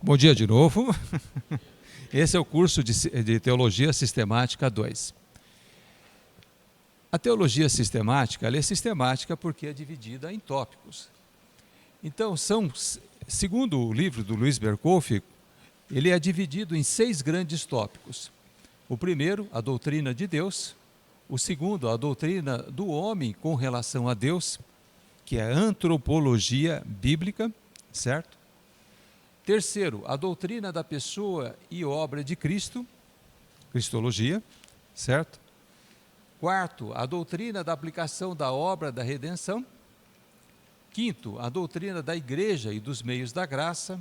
Bom dia de novo. Esse é o curso de Teologia Sistemática 2. A teologia sistemática, ela é sistemática porque é dividida em tópicos. Então, segundo o livro do Luiz Berkhoff, ele é dividido em 6 grandes tópicos. O primeiro, a doutrina de Deus. O segundo, a doutrina do homem com relação a Deus, que é a antropologia bíblica, certo? Terceiro, a doutrina da pessoa e obra de Cristo, cristologia, certo? Quarto, a doutrina da aplicação da obra da redenção. Quinto, a doutrina da igreja e dos meios da graça.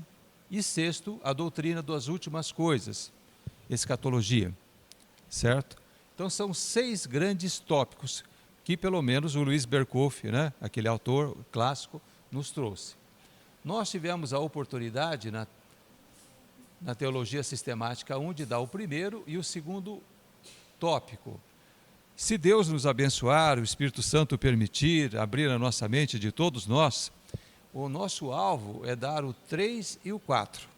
E sexto, a doutrina das últimas coisas, escatologia, certo? Então são 6 grandes tópicos que pelo menos o Luiz Berkhoff, né, aquele autor clássico, nos trouxe. Nós tivemos a oportunidade na teologia sistemática 1 de dar o primeiro e o segundo tópico. Se Deus nos abençoar, o Espírito Santo permitir, abrir a nossa mente de todos nós, o nosso alvo é dar o 3 e o 4.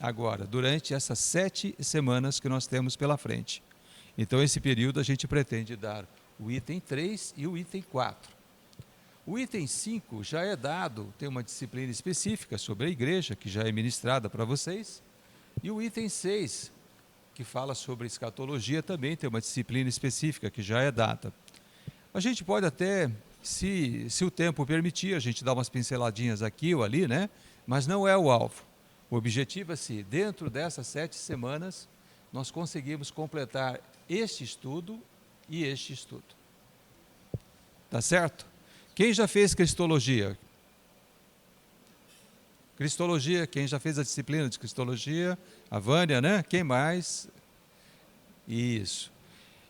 Agora, durante essas 7 semanas que nós temos pela frente. Então, esse período a gente pretende dar o item 3 e o item 4. O item 5 já é dado, tem uma disciplina específica sobre a igreja, que já é ministrada para vocês. E o item 6, que fala sobre escatologia, também tem uma disciplina específica, que já é dada. A gente pode até, se o tempo permitir, a gente dá umas pinceladinhas aqui ou ali, né? Mas não é o alvo. O objetivo é se, dentro dessas 7 semanas, nós conseguimos completar este estudo e este estudo. Tá certo? Quem já fez cristologia? Cristologia, quem já fez a disciplina de cristologia? A Vânia, né? Quem mais? Isso.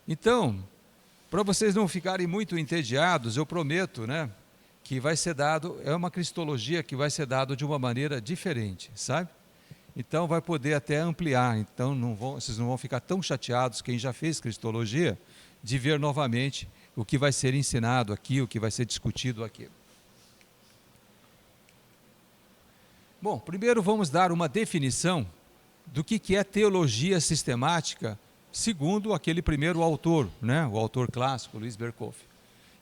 Então, para vocês não ficarem muito entediados, eu prometo, né, que vai ser dado, é uma cristologia que vai ser dado de uma maneira diferente, sabe? Então vai poder até ampliar, então vocês não vão ficar tão chateados, quem já fez cristologia, de ver novamente o que vai ser ensinado aqui, o que vai ser discutido aqui. Bom, primeiro vamos dar uma definição do que é teologia sistemática, segundo aquele primeiro autor, né? O autor clássico, Luiz Berkhoff.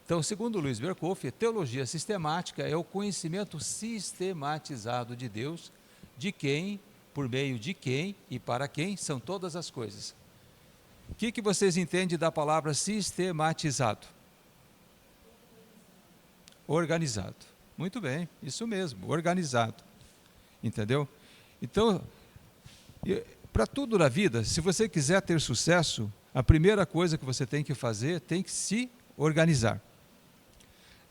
Então, segundo Luiz Berkhoff, teologia sistemática é o conhecimento sistematizado de Deus, de quem, por meio de quem e para quem são todas as coisas. O que vocês entendem da palavra sistematizado? Organizado. Muito bem, isso mesmo, organizado. Entendeu? Então, para tudo na vida, se você quiser ter sucesso, a primeira coisa que você tem que fazer, tem que se organizar.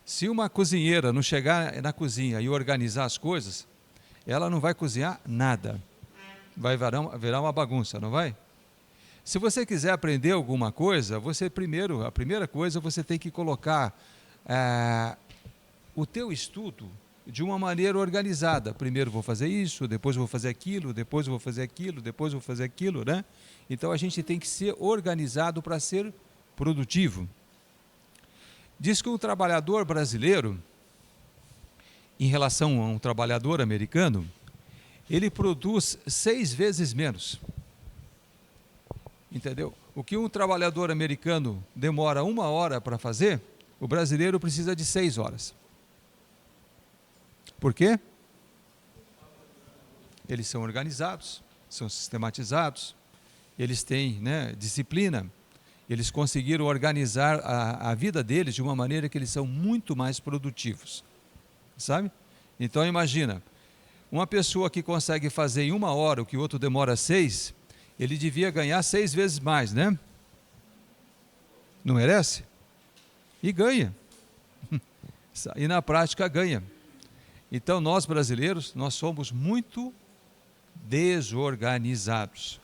Se uma cozinheira não chegar na cozinha e organizar as coisas, ela não vai cozinhar nada. Vai virar uma bagunça, não vai? Se você quiser aprender alguma coisa, a primeira coisa, você tem que colocar o teu estudo de uma maneira organizada. Primeiro vou fazer isso, depois vou fazer aquilo, depois vou fazer aquilo, depois vou fazer aquilo, né? Então a gente tem que ser organizado para ser produtivo. Diz que um trabalhador brasileiro, em relação a um trabalhador americano, ele produz 6 vezes menos. Entendeu? O que um trabalhador americano demora 1 hora para fazer, o brasileiro precisa de 6 horas. Por quê? Eles são organizados, são sistematizados, eles têm, né, disciplina, eles conseguiram organizar a vida deles de uma maneira que eles são muito mais produtivos, sabe? Então imagina, uma pessoa que consegue fazer em 1 hora o que o outro demora 6, ele devia ganhar 6 vezes mais, né? Não merece? E ganha. E na prática ganha. Então nós brasileiros, nós somos muito desorganizados.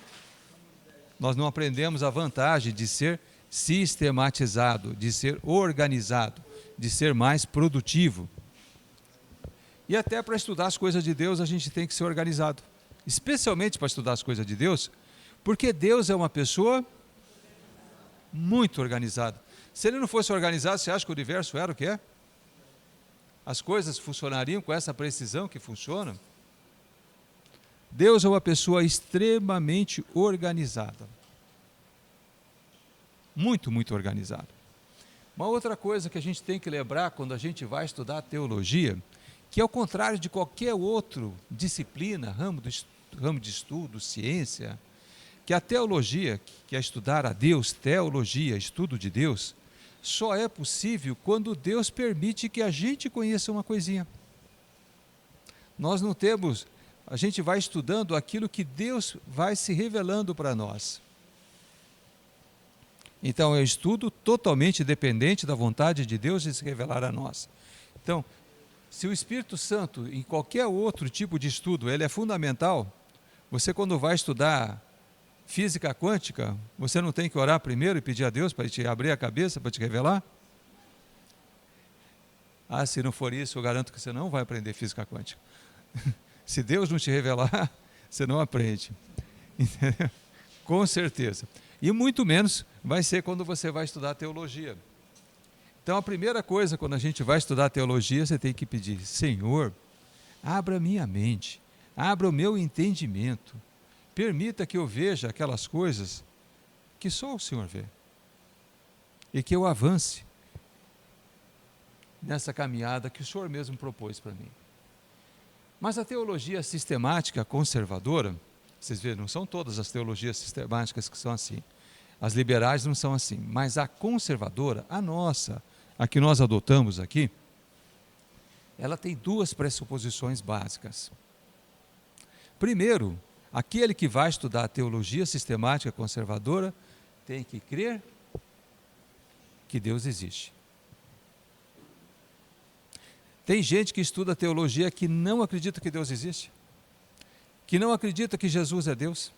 Nós não aprendemos a vantagem de ser sistematizado, de ser organizado, de ser mais produtivo. E até para estudar as coisas de Deus a gente tem que ser organizado. Especialmente para estudar as coisas de Deus, porque Deus é uma pessoa muito organizada. Se ele não fosse organizado, você acha que o universo era o que é? as coisas funcionariam com essa precisão que funcionam? Deus é uma pessoa extremamente organizada. Muito, muito organizada. Uma outra coisa que a gente tem que lembrar quando a gente vai estudar teologia, que ao contrário de qualquer outra disciplina, ramo de estudo, ciência, que a teologia, que é estudar a Deus, teologia, estudo de Deus, só é possível quando Deus permite que a gente conheça uma coisinha. Nós não temos, a gente vai estudando aquilo que Deus vai se revelando para nós. Então, é um estudo totalmente dependente da vontade de Deus de se revelar a nós. Então, se o Espírito Santo, em qualquer outro tipo de estudo, ele é fundamental, você quando vai estudar física quântica, você não tem que orar primeiro e pedir a Deus para te abrir a cabeça, para te revelar? Ah, se não for isso, eu garanto que você não vai aprender física quântica. Se Deus não te revelar, você não aprende. Entendeu? Com certeza. E muito menos vai ser quando você vai estudar teologia. Então, a primeira coisa, quando a gente vai estudar teologia, você tem que pedir: Senhor, abra minha mente, abra o meu entendimento, permita que eu veja aquelas coisas que só o Senhor vê, e que eu avance nessa caminhada que o Senhor mesmo propôs para mim. Mas a teologia sistemática conservadora, vocês veem, não são todas as teologias sistemáticas que são assim. As liberais não são assim, mas a conservadora, a nossa, a que nós adotamos aqui, ela tem duas pressuposições básicas. Primeiro, aquele que vai estudar a teologia sistemática conservadora tem que crer que Deus existe. Tem gente que estuda teologia que não acredita que Deus existe, que não acredita que Jesus é Deus.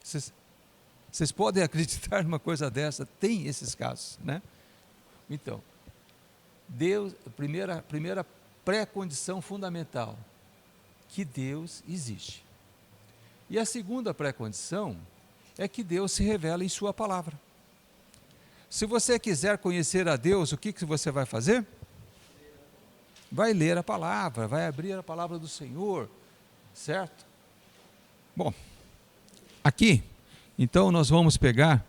Vocês podem acreditar numa coisa dessa? Tem esses casos, né? Então, Deus, primeira pré-condição fundamental, que Deus existe. E a segunda pré-condição é que Deus se revela em sua palavra. Se você quiser conhecer a Deus, o que você vai fazer? Vai ler a palavra, vai abrir a palavra do Senhor, certo? Bom, aqui, então nós vamos pegar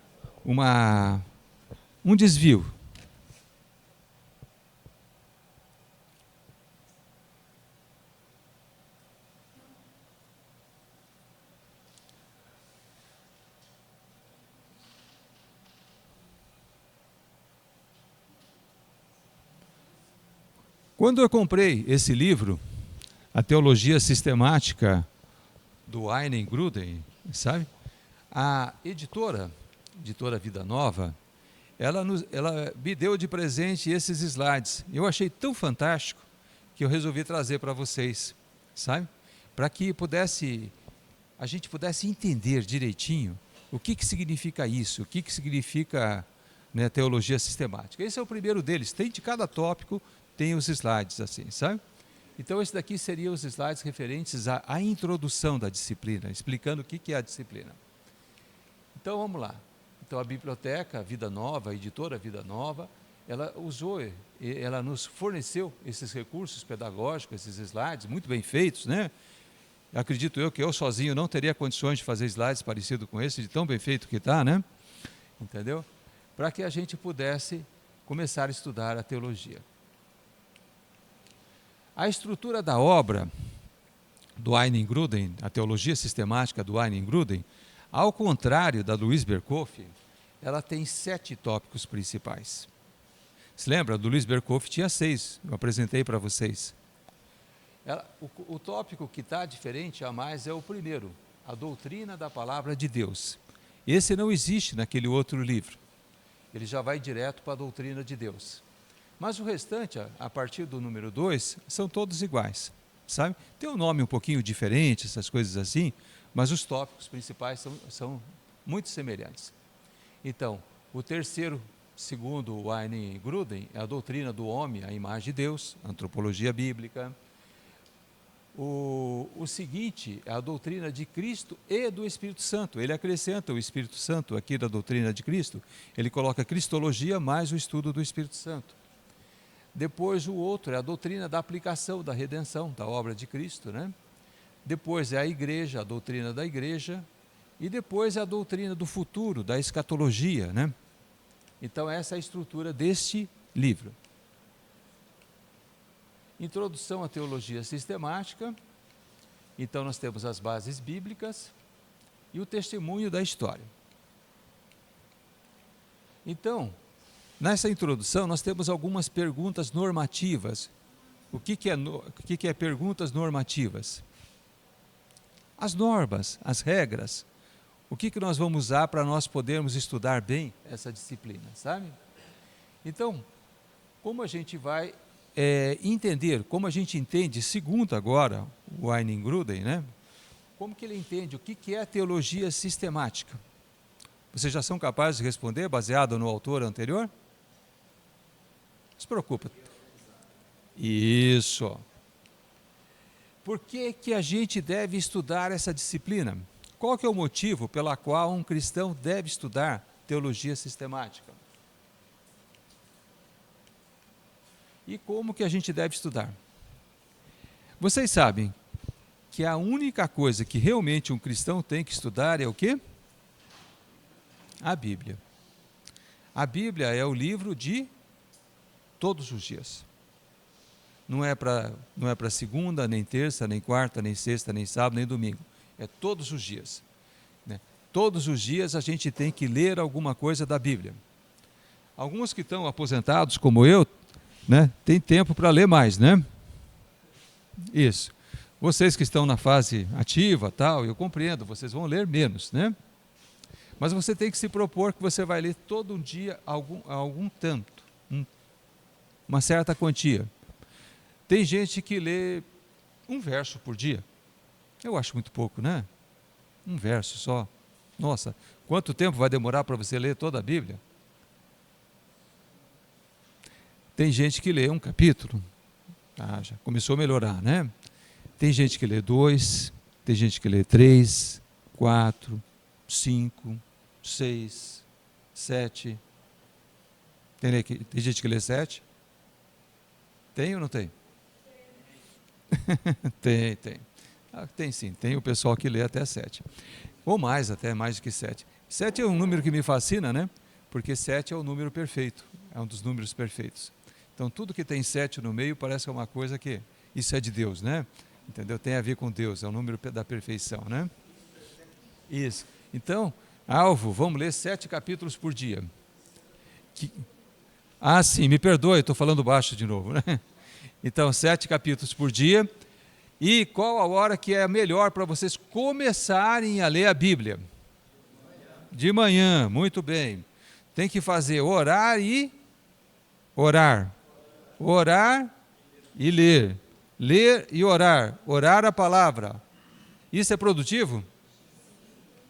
um desvio. Quando eu comprei esse livro, A Teologia Sistemática, do Ainen Gruden, sabe? A editora Vida Nova, ela me deu de presente esses slides. Eu achei tão fantástico que eu resolvi trazer para vocês, sabe? Para que a gente pudesse entender direitinho o que significa isso, o que significa, né, teologia sistemática. Esse é o primeiro deles. Tem de cada tópico, tem os slides assim, sabe? Então, esse daqui seriam os slides referentes à introdução da disciplina, explicando o que é a disciplina. Então, vamos lá. Então, a biblioteca Vida Nova, a editora Vida Nova, ela nos forneceu esses recursos pedagógicos, esses slides, muito bem feitos, né? Acredito eu que eu sozinho não teria condições de fazer slides parecidos com esse, de tão bem feito que está, né? Entendeu? Para que a gente pudesse começar a estudar a teologia. A estrutura da obra do Ainen Gruden, a teologia sistemática do Ainen Gruden, ao contrário da Luiz Berkhof, ela tem 7 tópicos principais. Se lembra? Do Luiz Berkhof tinha 6, eu apresentei para vocês. O tópico que está diferente a mais é o primeiro, a doutrina da palavra de Deus. Esse não existe naquele outro livro. Ele já vai direto para a doutrina de Deus. Mas o restante, a partir do número 2, são todos iguais, sabe? Tem um nome um pouquinho diferente, essas coisas assim, mas os tópicos principais são muito semelhantes. Então, o terceiro, segundo o Ainen Gruden, é a doutrina do homem, a imagem de Deus, a antropologia bíblica. O seguinte é a doutrina de Cristo e do Espírito Santo. Ele acrescenta o Espírito Santo aqui da doutrina de Cristo, ele coloca Cristologia mais o estudo do Espírito Santo. Depois o outro é a doutrina da aplicação, da redenção, da obra de Cristo, né? Depois é a igreja, a doutrina da igreja, e depois é a doutrina do futuro, da escatologia, né? Então essa é a estrutura deste livro. Introdução à teologia sistemática. Então nós temos as bases bíblicas e o testemunho da história. Então, nessa introdução nós temos algumas perguntas normativas. O que é perguntas normativas? As normas, as regras. O que nós vamos usar para nós podermos estudar bem essa disciplina, sabe? Então, como a gente vai entender, como a gente entende, segundo agora o Wayne Gruden, né? Como que ele entende o que é a teologia sistemática? Vocês já são capazes de responder baseado no autor anterior? Não se preocupa. Isso. Por que a gente deve estudar essa disciplina? Qual que é o motivo pelo qual um cristão deve estudar teologia sistemática? E como que a gente deve estudar? Vocês sabem que a única coisa que realmente um cristão tem que estudar é o quê? A Bíblia. A Bíblia é o livro de todos os dias. Não é para segunda, nem terça, nem quarta, nem sexta, nem sábado, nem domingo. É todos os dias. Né? Todos os dias a gente tem que ler alguma coisa da Bíblia. Alguns que estão aposentados, como eu, né, tem tempo para ler mais, né? Isso. Vocês que estão na fase ativa, tal, eu compreendo, vocês vão ler menos, né? Mas você tem que se propor que você vai ler todo um dia algum tanto, uma certa quantia. Tem gente que lê um verso por dia. Eu acho muito pouco, né? Um verso só. Nossa, quanto tempo vai demorar para você ler toda a Bíblia? Tem gente que lê um capítulo. Ah, já começou a melhorar, né? Tem gente que lê 2, tem gente que lê 3, 4, 5, 6, 7. Tem gente que lê 7? Tem ou não tem? Tem. Ah, tem sim, tem o pessoal que lê até 7. Ou mais, até mais do que 7. 7 é um número que me fascina, né? Porque 7 é o número perfeito, é um dos números perfeitos. Então tudo que tem 7 no meio parece que é uma coisa que, isso é de Deus, né? Entendeu? Tem a ver com Deus, é o número da perfeição, né? Isso. Então, alvo, vamos ler 7 capítulos por dia. Ah, sim, me perdoe, estou falando baixo de novo, né? Então, 7 capítulos por dia. E qual a hora que é melhor para vocês começarem a ler a Bíblia? De manhã, muito bem. Tem que fazer orar e orar. Orar e ler. Ler e orar. Orar a palavra. Isso é produtivo?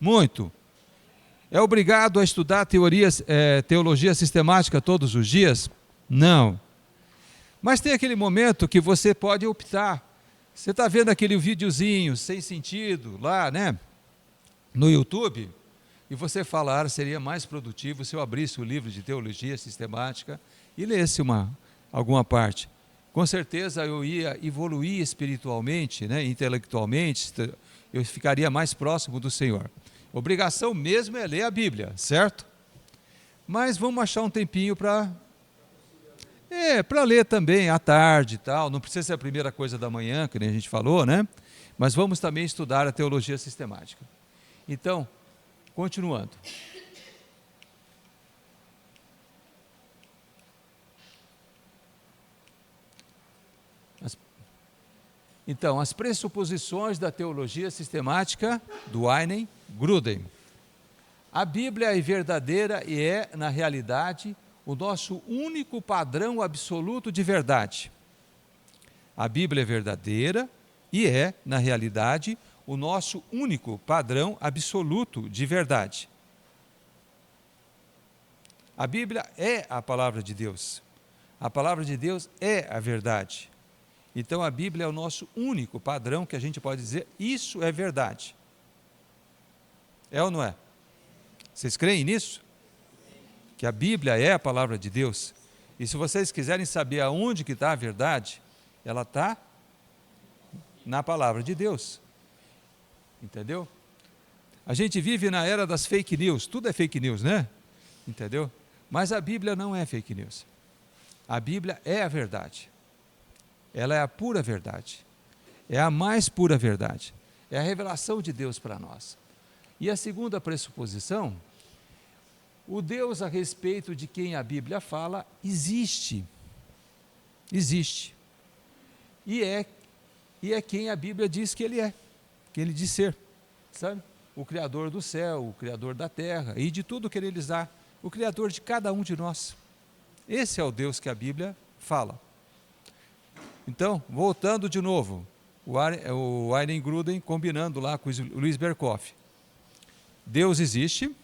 Muito. É obrigado a estudar teologia sistemática todos os dias? Não. Mas tem aquele momento que você pode optar. Você está vendo aquele videozinho sem sentido lá, né? No YouTube, e você falar, seria mais produtivo se eu abrisse o livro de teologia sistemática e lesse alguma parte. Com certeza eu ia evoluir espiritualmente, né? Intelectualmente, eu ficaria mais próximo do Senhor. Obrigação mesmo é ler a Bíblia, certo? Mas vamos achar um tempinho para ler também à tarde e tal. Não precisa ser a primeira coisa da manhã, que nem a gente falou, né? Mas vamos também estudar a teologia sistemática. Então, continuando. Então, as pressuposições da teologia sistemática do Wayne Gruden. A Bíblia é verdadeira e é, na realidade, o nosso único padrão absoluto de verdade. A Bíblia é verdadeira e é, na realidade, o nosso único padrão absoluto de verdade. A Bíblia é a palavra de Deus. A palavra de Deus é a verdade. Então a Bíblia é o nosso único padrão que a gente pode dizer, isso é verdade. É ou não é? Vocês creem nisso? Que a Bíblia é a palavra de Deus? E se vocês quiserem saber aonde que está a verdade, ela está na palavra de Deus. Entendeu? A gente vive na era das fake news, tudo é fake news, né? Entendeu? Mas a Bíblia não é fake news. A Bíblia é a verdade. Ela é a pura verdade. É a mais pura verdade. É a revelação de Deus para nós. E a segunda pressuposição, o Deus a respeito de quem a Bíblia fala existe. Existe. E é quem a Bíblia diz que ele é, que ele diz ser, sabe? O Criador do céu, o Criador da terra e de tudo que ele lhes dá, o Criador de cada um de nós. Esse é o Deus que a Bíblia fala. Então, voltando de novo, o Eileen Gruden combinando lá com o Luiz Berkoff. Deus existe,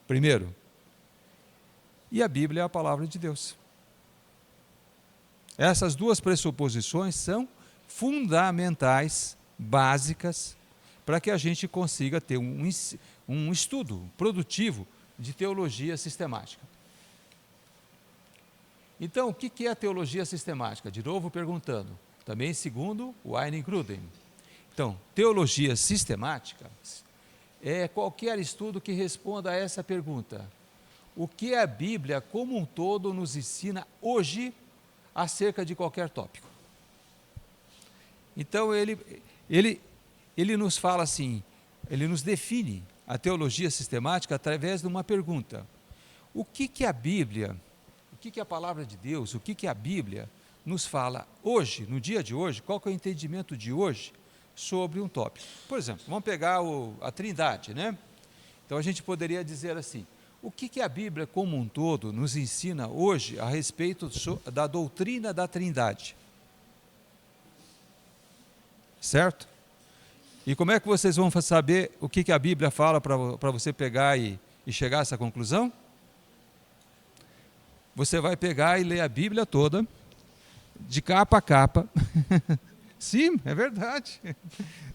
primeiro, e a Bíblia é a palavra de Deus. Essas duas pressuposições são fundamentais, básicas, para que a gente consiga ter um estudo produtivo de teologia sistemática. Então, o que é a teologia sistemática? De novo perguntando, também segundo o Eileen Gruden. Então, teologia sistemática é qualquer estudo que responda a essa pergunta. O que a Bíblia como um todo nos ensina hoje acerca de qualquer tópico? Então, ele nos fala assim, ele nos define a teologia sistemática através de uma pergunta. O que a Bíblia, o que a palavra de Deus, o que a Bíblia nos fala hoje, no dia de hoje, qual que é o entendimento de hoje sobre um tópico? Por exemplo, vamos pegar a Trindade, né? Então a gente poderia dizer assim, o que a Bíblia como um todo nos ensina hoje a respeito da doutrina da Trindade? Certo? E como é que vocês vão saber o que a Bíblia fala para você pegar e chegar a essa conclusão? Você vai pegar e ler a Bíblia toda, de capa a capa. Sim, é verdade.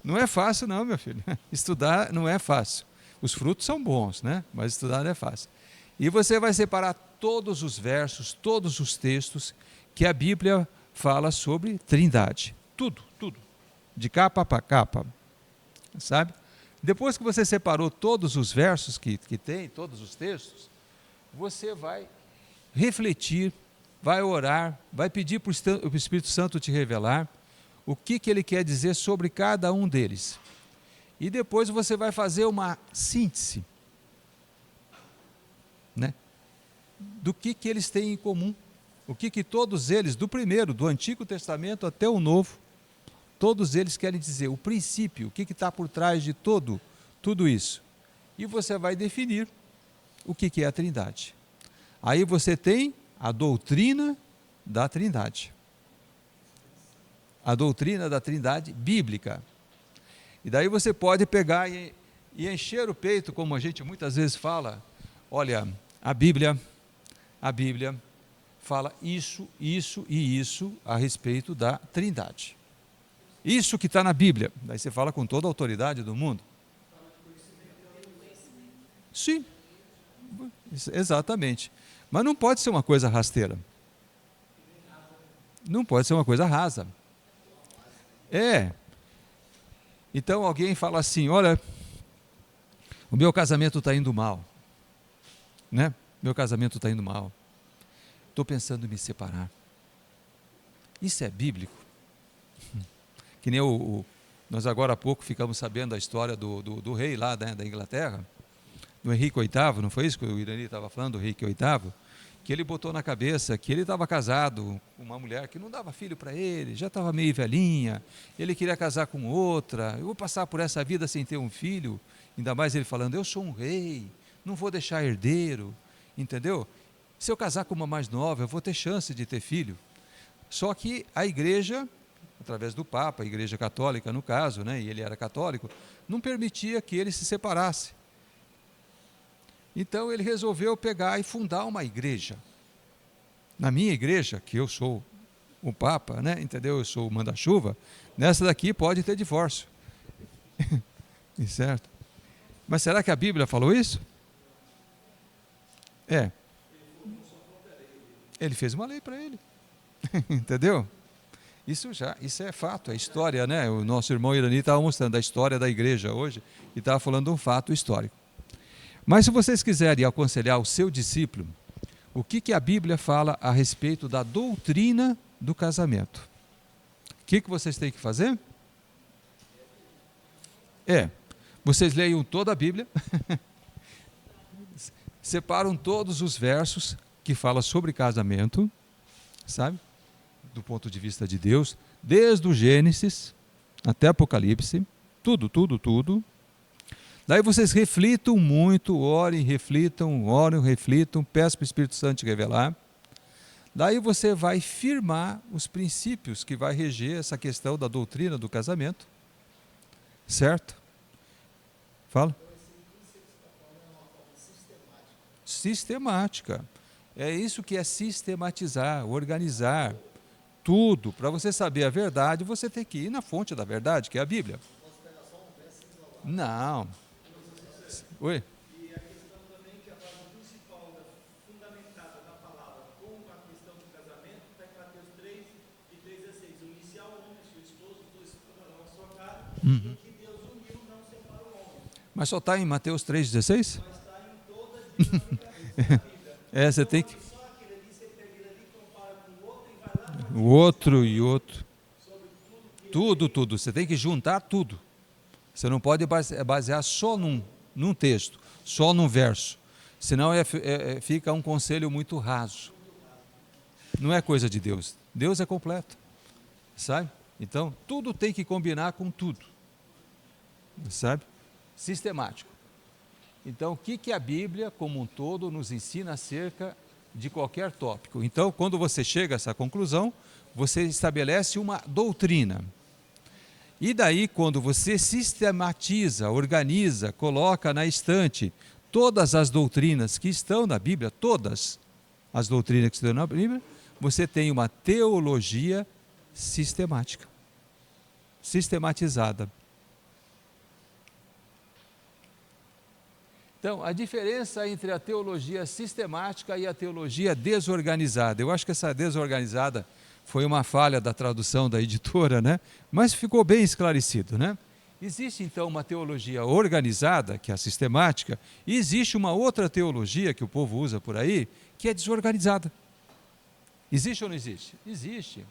Não é fácil não, meu filho. Estudar não é fácil. Os frutos são bons, né? Mas estudar não é fácil. E você vai separar todos os versos, todos os textos que a Bíblia fala sobre Trindade. Tudo, tudo. De capa a capa. Sabe? Depois que você separou todos os versos que tem, todos os textos, você vai refletir, vai orar, vai pedir para o Espírito Santo te revelar o que ele quer dizer sobre cada um deles. E depois você vai fazer uma síntese, né, do que eles têm em comum, o que todos eles, do primeiro, do Antigo Testamento até o Novo, todos eles querem dizer, o princípio, o que está por trás de tudo isso. E você vai definir o que é a Trindade. Aí você tem a doutrina da Trindade. A doutrina da Trindade bíblica. E daí você pode pegar e encher o peito, como a gente muitas vezes fala, olha, a Bíblia fala isso, isso e isso a respeito da Trindade. Isso que está na Bíblia. Daí você fala com toda a autoridade do mundo. Sim, exatamente. Mas não pode ser uma coisa rasteira. Não pode ser uma coisa rasa. Então alguém fala assim, olha, o meu casamento está indo mal. Né? Meu casamento está indo mal. Estou pensando em me separar. Isso é bíblico? Que nem nós agora há pouco ficamos sabendo a história do rei lá da Inglaterra, do Henrique VIII, não foi isso que o Irani estava falando, do Henrique VIII? Que ele botou na cabeça que ele estava casado com uma mulher que não dava filho para ele, já estava meio velhinha, ele queria casar com outra, eu vou passar por essa vida sem ter um filho, ainda mais ele falando, eu sou um rei, não vou deixar herdeiro, entendeu? Se eu casar com uma mais nova, eu vou ter chance de ter filho. Só que a igreja, através do Papa, a igreja católica no caso, né, e ele era católico, não permitia que ele se separasse. Então ele resolveu pegar e fundar uma igreja. Na minha igreja, que eu sou o Papa, né, entendeu? Eu sou o manda-chuva, nessa daqui pode ter divórcio. Certo? Mas será que a Bíblia falou isso? Ele fez uma lei para ele. Entendeu? Isso é fato, é história, né? O nosso irmão Irani estava mostrando a história da igreja hoje e estava falando de um fato histórico. Mas se vocês quiserem aconselhar o seu discípulo, o que a Bíblia fala a respeito da doutrina do casamento? O que vocês têm que fazer? Vocês leiam toda a Bíblia, separam todos os versos que falam sobre casamento, sabe? Do ponto de vista de Deus, desde o Gênesis até Apocalipse, tudo. Daí vocês reflitam muito, orem, reflitam, peçam para o Espírito Santo te revelar. Daí você vai firmar os princípios que vai reger essa questão da doutrina do casamento, certo? Fala. Sistemática. É isso que é sistematizar, organizar. Tudo. Para você saber a verdade, você tem que ir na fonte da verdade, que é a Bíblia. Não. Oi? E a questão também que a base principal, fundamentada na palavra com a questão do casamento, está em Mateus 3, de 3 a 6. Unir-se ao homem, seu esposo, dois estarão à sua casa, e o que Deus uniu não separa o homem. Mas só está em Mateus 3,16? Mas está em todas as dinâmicas da Bíblia. Você tem que... Só aquele ali, você pega ele ali, compara com o outro e vai lá. O outro e outro. Tudo. Você tem que juntar tudo. Você não pode basear só num texto, só num verso. Senão fica um conselho muito raso. Não é coisa de Deus. Deus é completo. Sabe? Então, tudo tem que combinar com tudo. Sabe? Sistemático. Então, o que a Bíblia, como um todo, nos ensina acerca de qualquer tópico? Então, quando você chega a essa conclusão, você estabelece uma doutrina. E daí, quando você sistematiza, organiza, coloca na estante todas as doutrinas que estão na Bíblia, todas as doutrinas que estão na Bíblia, você tem uma teologia sistemática, sistematizada. Então, a diferença entre a teologia sistemática e a teologia desorganizada. Eu acho que essa desorganizada foi uma falha da tradução da editora, né? Mas ficou bem esclarecido, né? Existe então uma teologia organizada, que é a sistemática, e existe uma outra teologia que o povo usa por aí, que é desorganizada. Existe ou não existe? Existe.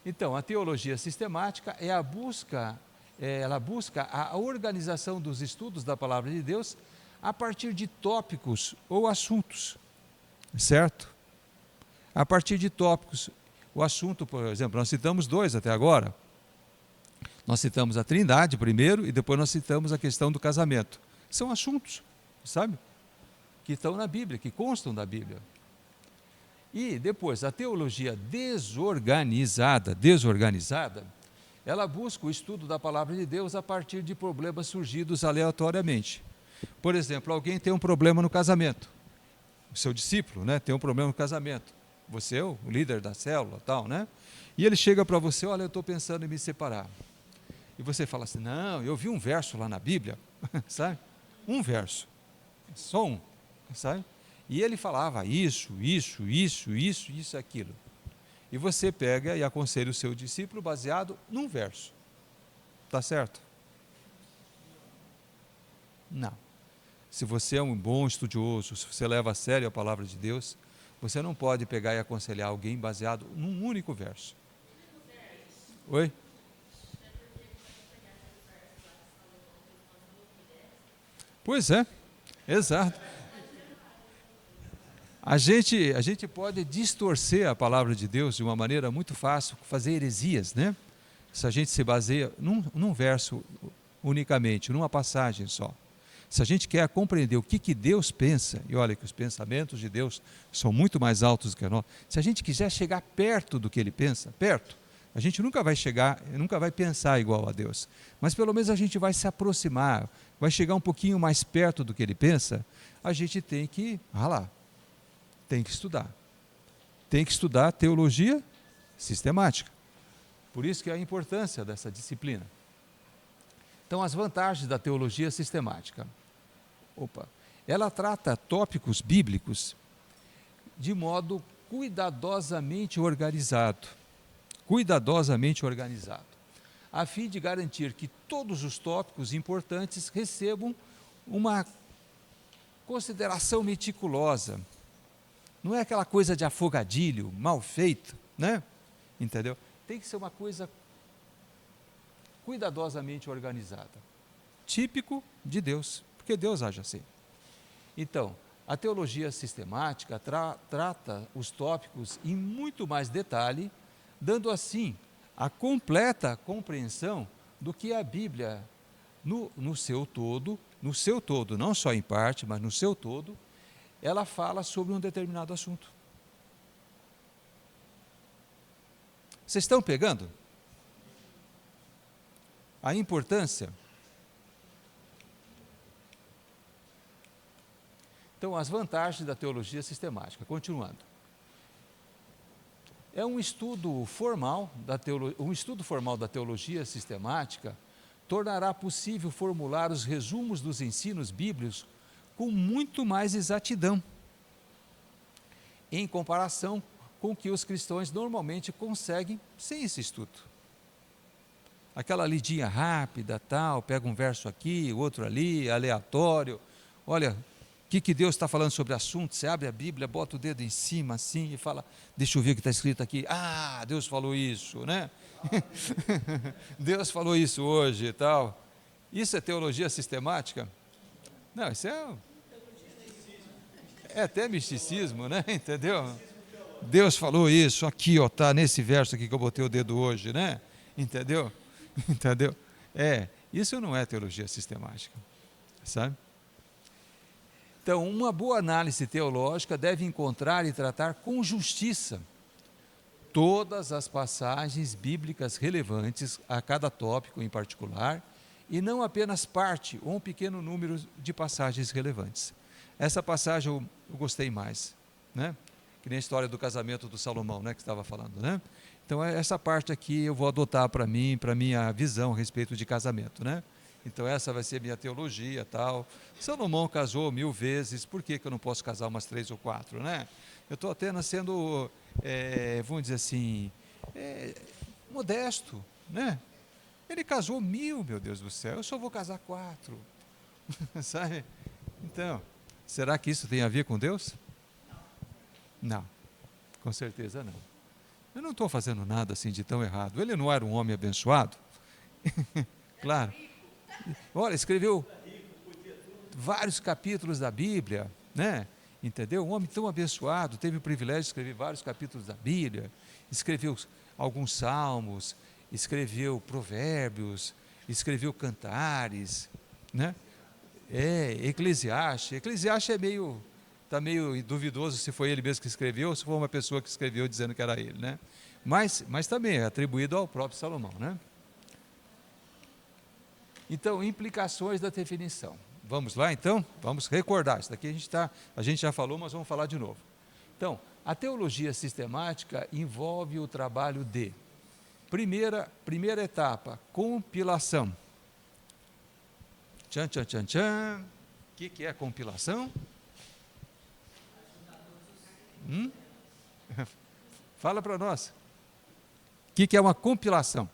Então, a teologia sistemática é ela busca a organização dos estudos da palavra de Deus a partir de tópicos ou assuntos, certo? A partir de tópicos. O assunto, por exemplo, nós citamos dois até agora. Nós citamos a Trindade primeiro e depois nós citamos a questão do casamento. São assuntos, sabe? Que estão na Bíblia, que constam da Bíblia. E depois, a teologia desorganizada, ela busca o estudo da palavra de Deus a partir de problemas surgidos aleatoriamente. Por exemplo, alguém tem um problema no casamento. O seu discípulo, né, tem um problema no casamento. Você é o líder da célula, tal, né? E ele chega para você, olha, eu estou pensando em me separar. E você fala assim, não, eu vi um verso lá na Bíblia, sabe? Um verso, só um, sabe? E ele falava isso, aquilo. E você pega e aconselha o seu discípulo baseado num verso. Tá certo? Não. Se você é um bom estudioso, se você leva a sério a palavra de Deus, você não pode pegar e aconselhar alguém baseado num único verso. Oi? Pois é, exato. A gente pode distorcer a palavra de Deus de uma maneira muito fácil, fazer heresias, né? Se a gente se baseia num verso unicamente, numa passagem só. Se a gente quer compreender o que Deus pensa, e olha que os pensamentos de Deus são muito mais altos do que nós, se a gente quiser chegar perto do que Ele pensa, a gente nunca vai pensar igual a Deus, mas pelo menos a gente vai se aproximar, vai chegar um pouquinho mais perto do que Ele pensa, a gente tem que estudar. Tem que estudar teologia sistemática. Por isso que é a importância dessa disciplina. Então, as vantagens da teologia sistemática. Ela trata tópicos bíblicos de modo cuidadosamente organizado, a fim de garantir que todos os tópicos importantes recebam uma consideração meticulosa. Não é aquela coisa de afogadilho, mal feito, né? Entendeu? Tem que ser uma coisa cuidadosamente organizada. Típico de Deus, porque Deus age assim. Então, a teologia sistemática trata os tópicos em muito mais detalhe, dando assim a completa compreensão do que a Bíblia, no seu todo, não só em parte, mas no seu todo, ela fala sobre um determinado assunto. Vocês estão pegando? A importância. Então, as vantagens da teologia sistemática, continuando. É um estudo formal da teologia sistemática tornará possível formular os resumos dos ensinos bíblicos com muito mais exatidão, em comparação com o que os cristãos normalmente conseguem sem esse estudo. Aquela lidinha rápida, tal, pega um verso aqui, outro ali, aleatório. Olha, o que Deus está falando sobre o assunto? Você abre a Bíblia, bota o dedo em cima assim e fala, deixa eu ver o que está escrito aqui. Ah, Deus falou isso, né? Deus falou isso hoje e tal. Isso é teologia sistemática? Não, isso é até misticismo, né? Entendeu? Deus falou isso aqui, ó, tá nesse verso aqui que eu botei o dedo hoje, né? Entendeu? Entendeu? Isso não é teologia sistemática, sabe? Então, uma boa análise teológica deve encontrar e tratar com justiça todas as passagens bíblicas relevantes a cada tópico em particular, e não apenas parte ou um pequeno número de passagens relevantes. Essa passagem eu gostei mais, né? Que nem a história do casamento do Salomão, né, que estava falando, né? Então, essa parte aqui eu vou adotar para mim, para minha visão a respeito de casamento, né? Então, essa vai ser minha teologia, tal. Salomão casou 1000 vezes, por que eu não posso casar umas 3 ou 4, né? Eu estou apenas sendo, vamos dizer assim, modesto, né? Ele casou 1000, meu Deus do céu, eu só vou casar 4, sabe? Então, será que isso tem a ver com Deus? Não, com certeza não. Eu não estou fazendo nada assim de tão errado. Ele não era um homem abençoado? Claro. Olha, escreveu vários capítulos da Bíblia, né? Entendeu? Um homem tão abençoado, teve o privilégio de escrever vários capítulos da Bíblia, escreveu alguns salmos, escreveu provérbios, escreveu cantares, né? Eclesiastes. Eclesiastes está meio duvidoso se foi ele mesmo que escreveu ou se foi uma pessoa que escreveu dizendo que era ele, né? Mas também é atribuído ao próprio Salomão, né? Então, implicações da definição. Vamos lá, então? Vamos recordar. Isso daqui a gente já falou, mas vamos falar de novo. Então, a teologia sistemática envolve o trabalho de, primeira etapa, compilação. Tchan, tchan, tchan, tchan. O que é compilação? Fala para nós. O que é uma compilação?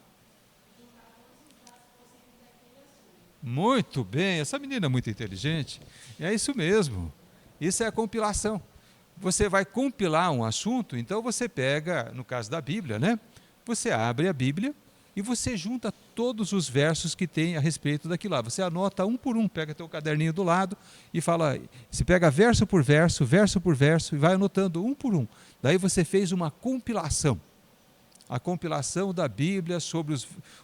Muito bem, essa menina é muito inteligente. É isso mesmo. Isso é a compilação. Você vai compilar um assunto, então você pega, no caso da Bíblia, né? Você abre a Bíblia e você junta todos os versos que tem a respeito daquilo lá. Você anota um por um, pega teu caderninho do lado e fala, você pega verso por verso e vai anotando um por um. Daí você fez uma compilação. A compilação da Bíblia sobre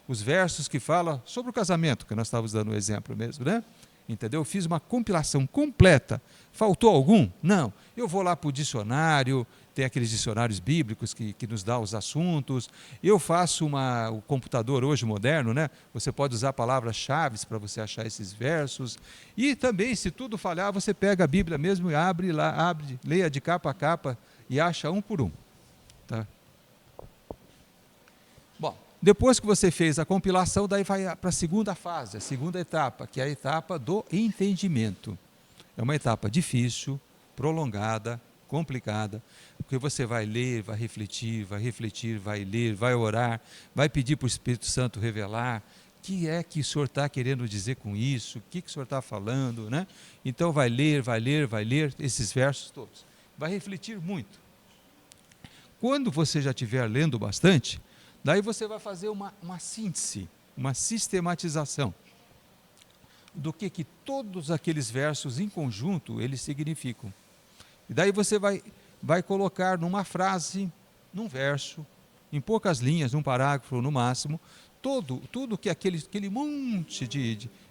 os versos que falam sobre o casamento, que nós estávamos dando o exemplo mesmo, né? Entendeu? Eu fiz uma compilação completa. Faltou algum? Não. Eu vou lá para o dicionário, tem aqueles dicionários bíblicos que nos dão os assuntos. Eu faço o computador hoje moderno, né? Você pode usar palavras-chave para você achar esses versos. E também, se tudo falhar, você pega a Bíblia mesmo e abre, leia de capa a capa e acha um por um. Tá? Bom, depois que você fez a compilação, daí vai para a segunda fase, a segunda etapa, que é a etapa do entendimento. É uma etapa difícil, prolongada, complicada, Porque você vai ler, vai refletir, vai ler, vai orar, vai pedir para o Espírito Santo revelar o que é que o Senhor está querendo dizer com isso, o que o Senhor está falando, né? Então vai ler esses versos todos. Vai refletir muito. Quando você já estiver lendo bastante, daí você vai fazer uma síntese, uma sistematização do que todos aqueles versos em conjunto eles significam. E daí você vai colocar numa frase, num verso, em poucas linhas, num parágrafo no máximo, tudo que aquele monte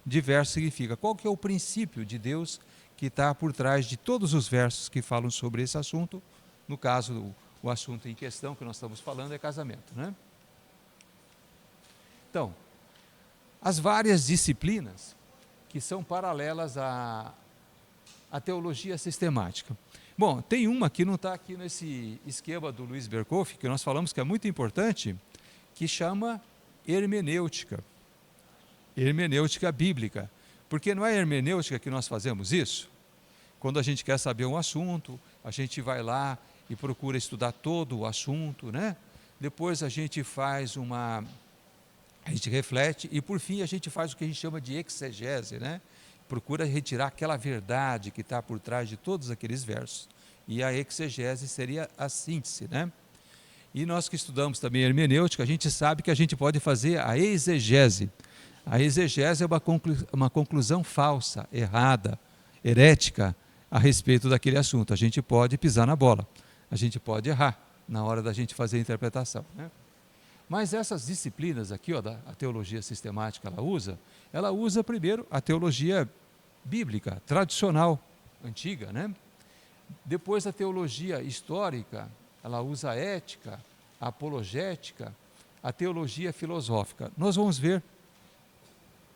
de versos significa. Qual que é o princípio de Deus que está por trás de todos os versos que falam sobre esse assunto? No caso, o assunto em questão que nós estamos falando é casamento, né? Então, as várias disciplinas que são paralelas à teologia sistemática. Bom, tem uma que não está aqui nesse esquema do Luiz Berkoff, que nós falamos que é muito importante, que chama hermenêutica. Hermenêutica bíblica. Porque não é hermenêutica que nós fazemos isso? Quando a gente quer saber um assunto, a gente vai lá e procura estudar todo o assunto, né? Depois a gente a gente reflete e por fim a gente faz o que a gente chama de exegese, né? Procura retirar aquela verdade que está por trás de todos aqueles versos. E a exegese seria a síntese, né? E nós que estudamos também hermenêutica, a gente sabe que a gente pode fazer a exegese. A exegese é uma conclusão falsa, errada, herética a respeito daquele assunto. A gente pode pisar na bola, a gente pode errar na hora da gente fazer a interpretação, né? Mas essas disciplinas aqui, ó, a teologia sistemática, ela usa primeiro a teologia bíblica, tradicional, antiga, né? Depois a teologia histórica, ela usa a ética, a apologética, a teologia filosófica. Nós vamos ver,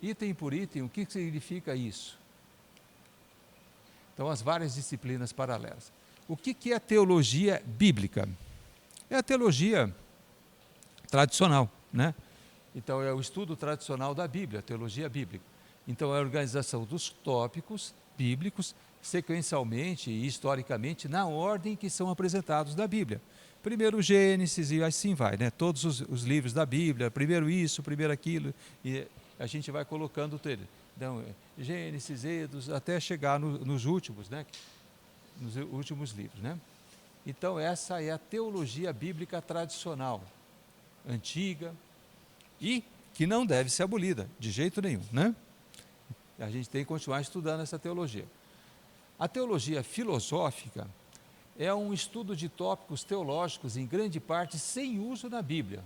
item por item, o que significa isso. Então, as várias disciplinas paralelas. O que é teologia bíblica? É a teologia tradicional, né? Então é o estudo tradicional da Bíblia, a teologia bíblica. Então é a organização dos tópicos bíblicos sequencialmente e historicamente na ordem que são apresentados na Bíblia. Primeiro Gênesis e assim vai, né? Todos os livros da Bíblia, primeiro isso, primeiro aquilo, e a gente vai colocando tudo. Então, Gênesis, Êxodo, até chegar nos últimos, né? Nos últimos livros, né? Então essa é a teologia bíblica tradicional, antiga e que não deve ser abolida de jeito nenhum, né? A gente tem que continuar estudando essa teologia. A teologia filosófica é um estudo de tópicos teológicos em grande parte sem uso na Bíblia,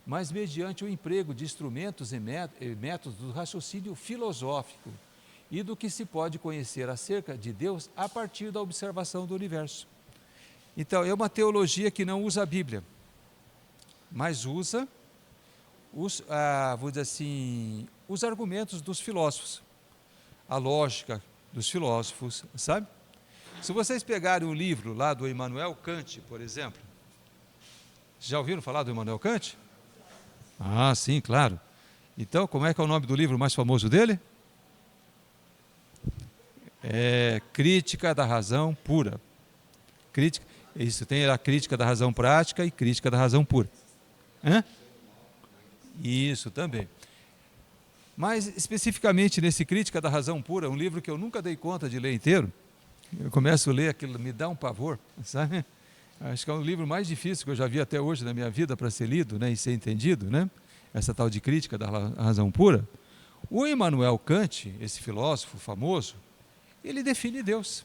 mas mediante o emprego de instrumentos e métodos do raciocínio filosófico e do que se pode conhecer acerca de Deus a partir da observação do universo. Então, é uma teologia que não usa a Bíblia, mas usa vou dizer assim, os argumentos dos filósofos, a lógica dos filósofos, sabe? Se vocês pegarem um livro lá do Immanuel Kant, por exemplo, já ouviram falar do Immanuel Kant? Ah, sim, claro. Então, como é que é o nome do livro mais famoso dele? É Crítica da Razão Pura. Isso, tem a Crítica da Razão Prática e Crítica da Razão Pura. Hã? Isso também. Mas, especificamente nesse Crítica da Razão Pura, um livro que eu nunca dei conta de ler inteiro, eu começo a ler aquilo, me dá um pavor, sabe? Acho que é o livro mais difícil que eu já vi até hoje na minha vida para ser lido, né, e ser entendido, né? Essa tal de Crítica da Razão Pura. O Immanuel Kant, esse filósofo famoso, ele define Deus.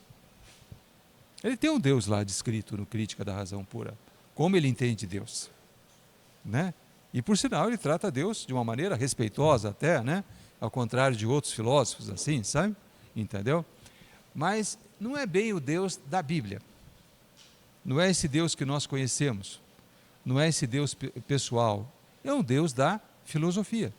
Ele tem um Deus lá descrito no Crítica da Razão Pura, como ele entende Deus, né? E por sinal ele trata Deus de uma maneira respeitosa até, né? Ao contrário de outros filósofos assim, sabe? Entendeu? Mas não é bem o Deus da Bíblia. Não é esse Deus que nós conhecemos. Não é esse Deus pessoal. É um Deus da filosofia.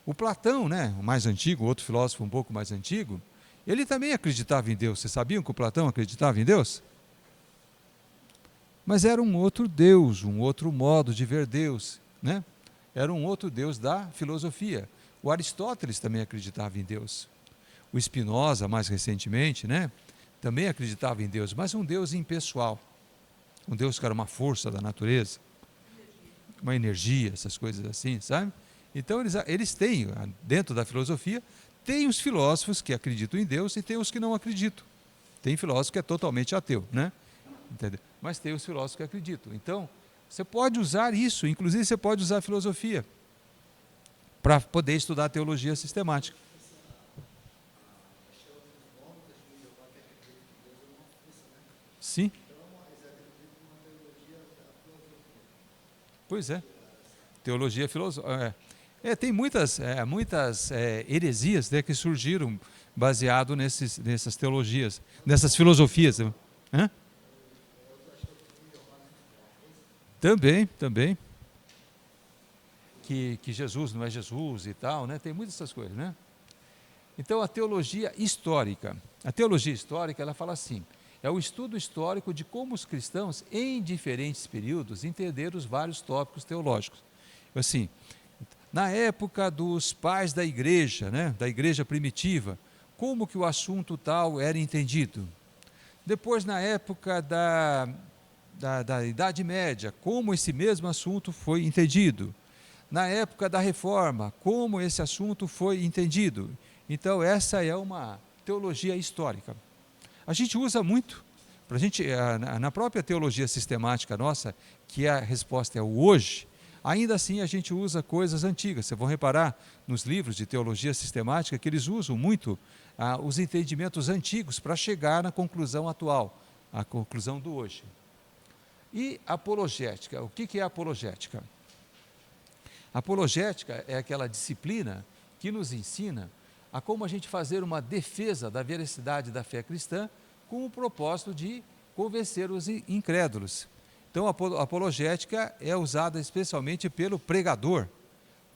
O Platão, né, o mais antigo, outro filósofo um pouco mais antigo, ele também acreditava em Deus. Vocês sabiam que o Platão acreditava em Deus? Mas era um outro Deus, um outro modo de ver Deus, né? Era um outro Deus da filosofia. O Aristóteles também acreditava em Deus. O Spinoza, mais recentemente, né, também acreditava em Deus, mas um Deus impessoal, um Deus que era uma força da natureza, uma energia, essas coisas assim, sabe? Então eles têm, dentro da filosofia, tem os filósofos que acreditam em Deus e tem os que não acreditam. Tem filósofo que é totalmente ateu, né? Entendeu? Mas tem os filósofos que acreditam. Então, você pode usar isso, inclusive você pode usar a filosofia para poder estudar a teologia sistemática. Sim. Pois é. Teologia filosófica. Tem muitas heresias, né, que surgiram baseado nessas teologias, nessas filosofias. Hã? Também. Que Jesus não é Jesus e tal, né? Tem muitas essas coisas, né? Então, a teologia histórica. A teologia histórica, ela fala assim, é o estudo histórico de como os cristãos, em diferentes períodos, entenderam os vários tópicos teológicos. Assim, na época dos pais da igreja, né, da igreja primitiva, como que o assunto tal era entendido? Depois, na época da Idade Média, como esse mesmo assunto foi entendido? Na época da Reforma, como esse assunto foi entendido? Então, essa é uma teologia histórica. A gente usa muito, na própria teologia sistemática nossa, que a resposta é o hoje, ainda assim a gente usa coisas antigas. Vocês vão reparar nos livros de teologia sistemática que eles usam muito os entendimentos antigos para chegar na conclusão atual, a conclusão do hoje. E apologética, o que é apologética? Apologética é aquela disciplina que nos ensina a como a gente fazer uma defesa da veracidade da fé cristã com o propósito de convencer os incrédulos. Então, a apologética é usada especialmente pelo pregador,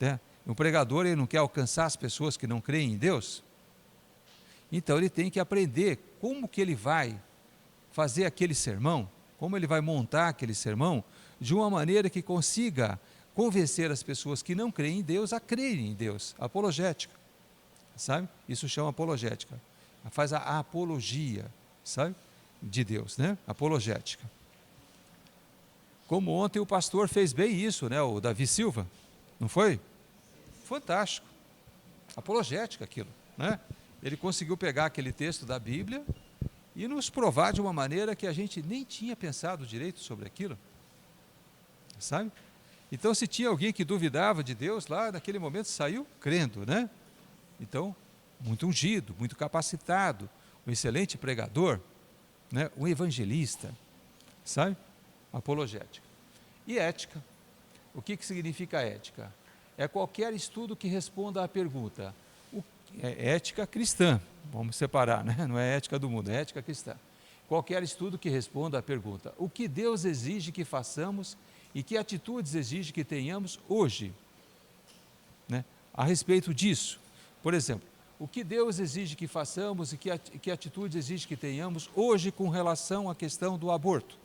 né? O pregador, ele não quer alcançar as pessoas que não creem em Deus, então ele tem que aprender como que ele vai fazer aquele sermão, como ele vai montar aquele sermão, de uma maneira que consiga convencer as pessoas que não creem em Deus a crerem em Deus. Apologética, sabe? Isso chama apologética. Faz a apologia, sabe? De Deus, né? Apologética. Como ontem o pastor fez bem isso, né? O Davi Silva, não foi? Fantástico. Apologética aquilo, né? Ele conseguiu pegar aquele texto da Bíblia e nos provar de uma maneira que a gente nem tinha pensado direito sobre aquilo, sabe? Então, se tinha alguém que duvidava de Deus, lá naquele momento saiu crendo, né? Então, muito ungido, muito capacitado, um excelente pregador, né? Um evangelista, sabe? Apologética. E ética. O que significa ética? É qualquer estudo que responda à pergunta. É ética cristã, vamos separar, né? Não é ética do mundo, é ética cristã. Qualquer estudo que responda à pergunta: o que Deus exige que façamos e que atitudes exige que tenhamos hoje, né? A respeito disso, por exemplo, o que Deus exige que façamos e que atitudes exige que tenhamos hoje com relação à questão do aborto?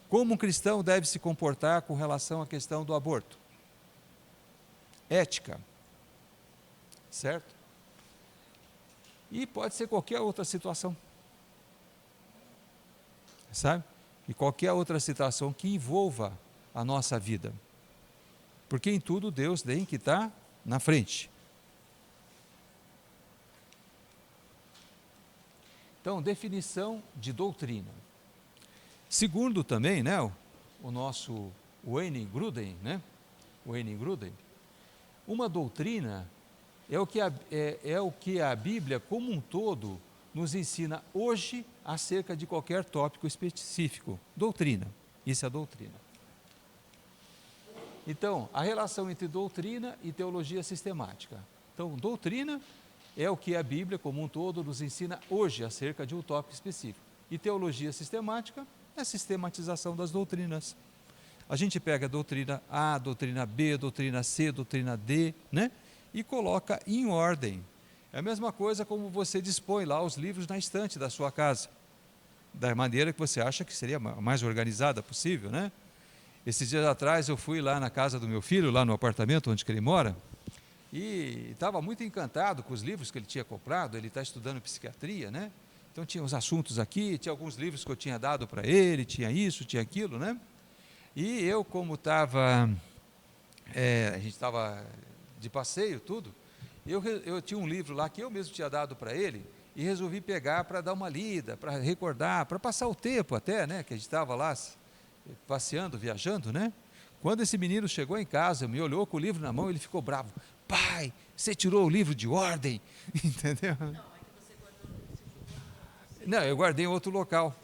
Como um cristão deve se comportar com relação à questão do aborto? Ética, certo? E pode ser qualquer outra situação, sabe? E qualquer outra situação que envolva a nossa vida, porque em tudo Deus tem que estar na frente. Então, definição de doutrina. Segundo também, né, o nosso Wayne Grudem, né? Wayne Grudem, uma doutrina é o que a Bíblia como um todo nos ensina hoje acerca de qualquer tópico específico. Doutrina, isso é doutrina. Então, a relação entre doutrina e teologia sistemática. Então, doutrina é o que a Bíblia como um todo nos ensina hoje acerca de um tópico específico. E teologia sistemática é a sistematização das doutrinas. A gente pega a doutrina A, a doutrina B, a doutrina C, a doutrina D, né? E coloca em ordem. É a mesma coisa como você dispõe lá os livros na estante da sua casa, da maneira que você acha que seria a mais organizada possível, né? Esses dias atrás eu fui lá na casa do meu filho, lá no apartamento onde ele mora, E estava muito encantado com os livros que ele tinha comprado. Ele está estudando psiquiatria, né? Então tinha os assuntos aqui, tinha alguns livros que eu tinha dado para ele, tinha isso, tinha aquilo, né? E eu, como estava, a gente estava de passeio, tudo, eu tinha um livro lá que eu mesmo tinha dado para ele e resolvi pegar para dar uma lida, para recordar, para passar o tempo até, né? Que a gente estava lá passeando, viajando, né? Quando esse menino chegou em casa, me olhou com o livro na mão, ele ficou bravo. Pai, você tirou o livro de ordem, entendeu? Não, eu guardei em outro local,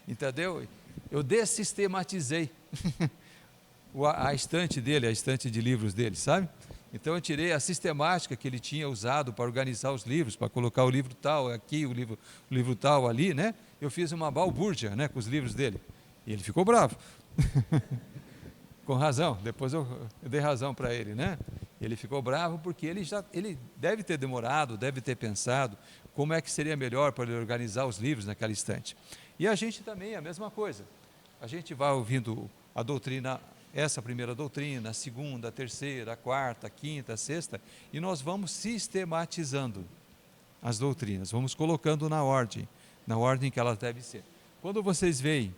entendeu? Eu dessistematizei a estante dele, a estante de livros dele, sabe? Então eu tirei a sistemática que ele tinha usado para organizar os livros, para colocar o livro tal aqui, o livro tal ali, né? Eu fiz uma balbúrdia, né, com os livros dele. E ele ficou bravo. Com razão, depois eu dei razão para ele, né? Ele ficou bravo porque ele deve ter demorado, deve ter pensado como é que seria melhor para ele organizar os livros naquela estante. E a gente também é a mesma coisa. A gente vai ouvindo a doutrina, essa primeira doutrina, a segunda, a terceira, a quarta, a quinta, a sexta, e nós vamos sistematizando as doutrinas, vamos colocando na ordem que elas devem ser. Quando vocês veem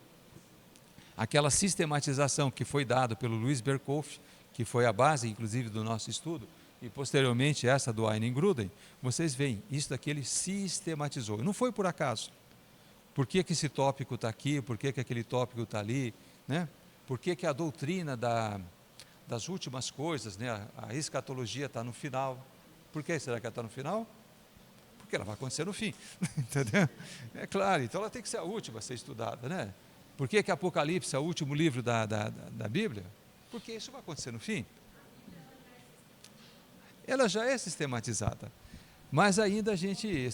aquela sistematização que foi dada pelo Luiz Berkhoff, que foi a base, inclusive, do nosso estudo, e posteriormente essa do Ayn Gruden, vocês veem, isso daqui ele sistematizou. Não foi por acaso. Por que esse tópico está aqui, por que aquele tópico está ali, né? Por que a doutrina das últimas coisas, né? A escatologia está no final. Por que será que ela está no final? Porque ela vai acontecer no fim, entendeu? É claro, então ela tem que ser a última a ser estudada, né? Por que Apocalipse é o último livro da Bíblia? Porque isso vai acontecer no fim. Ela já é sistematizada, mas ainda a gente...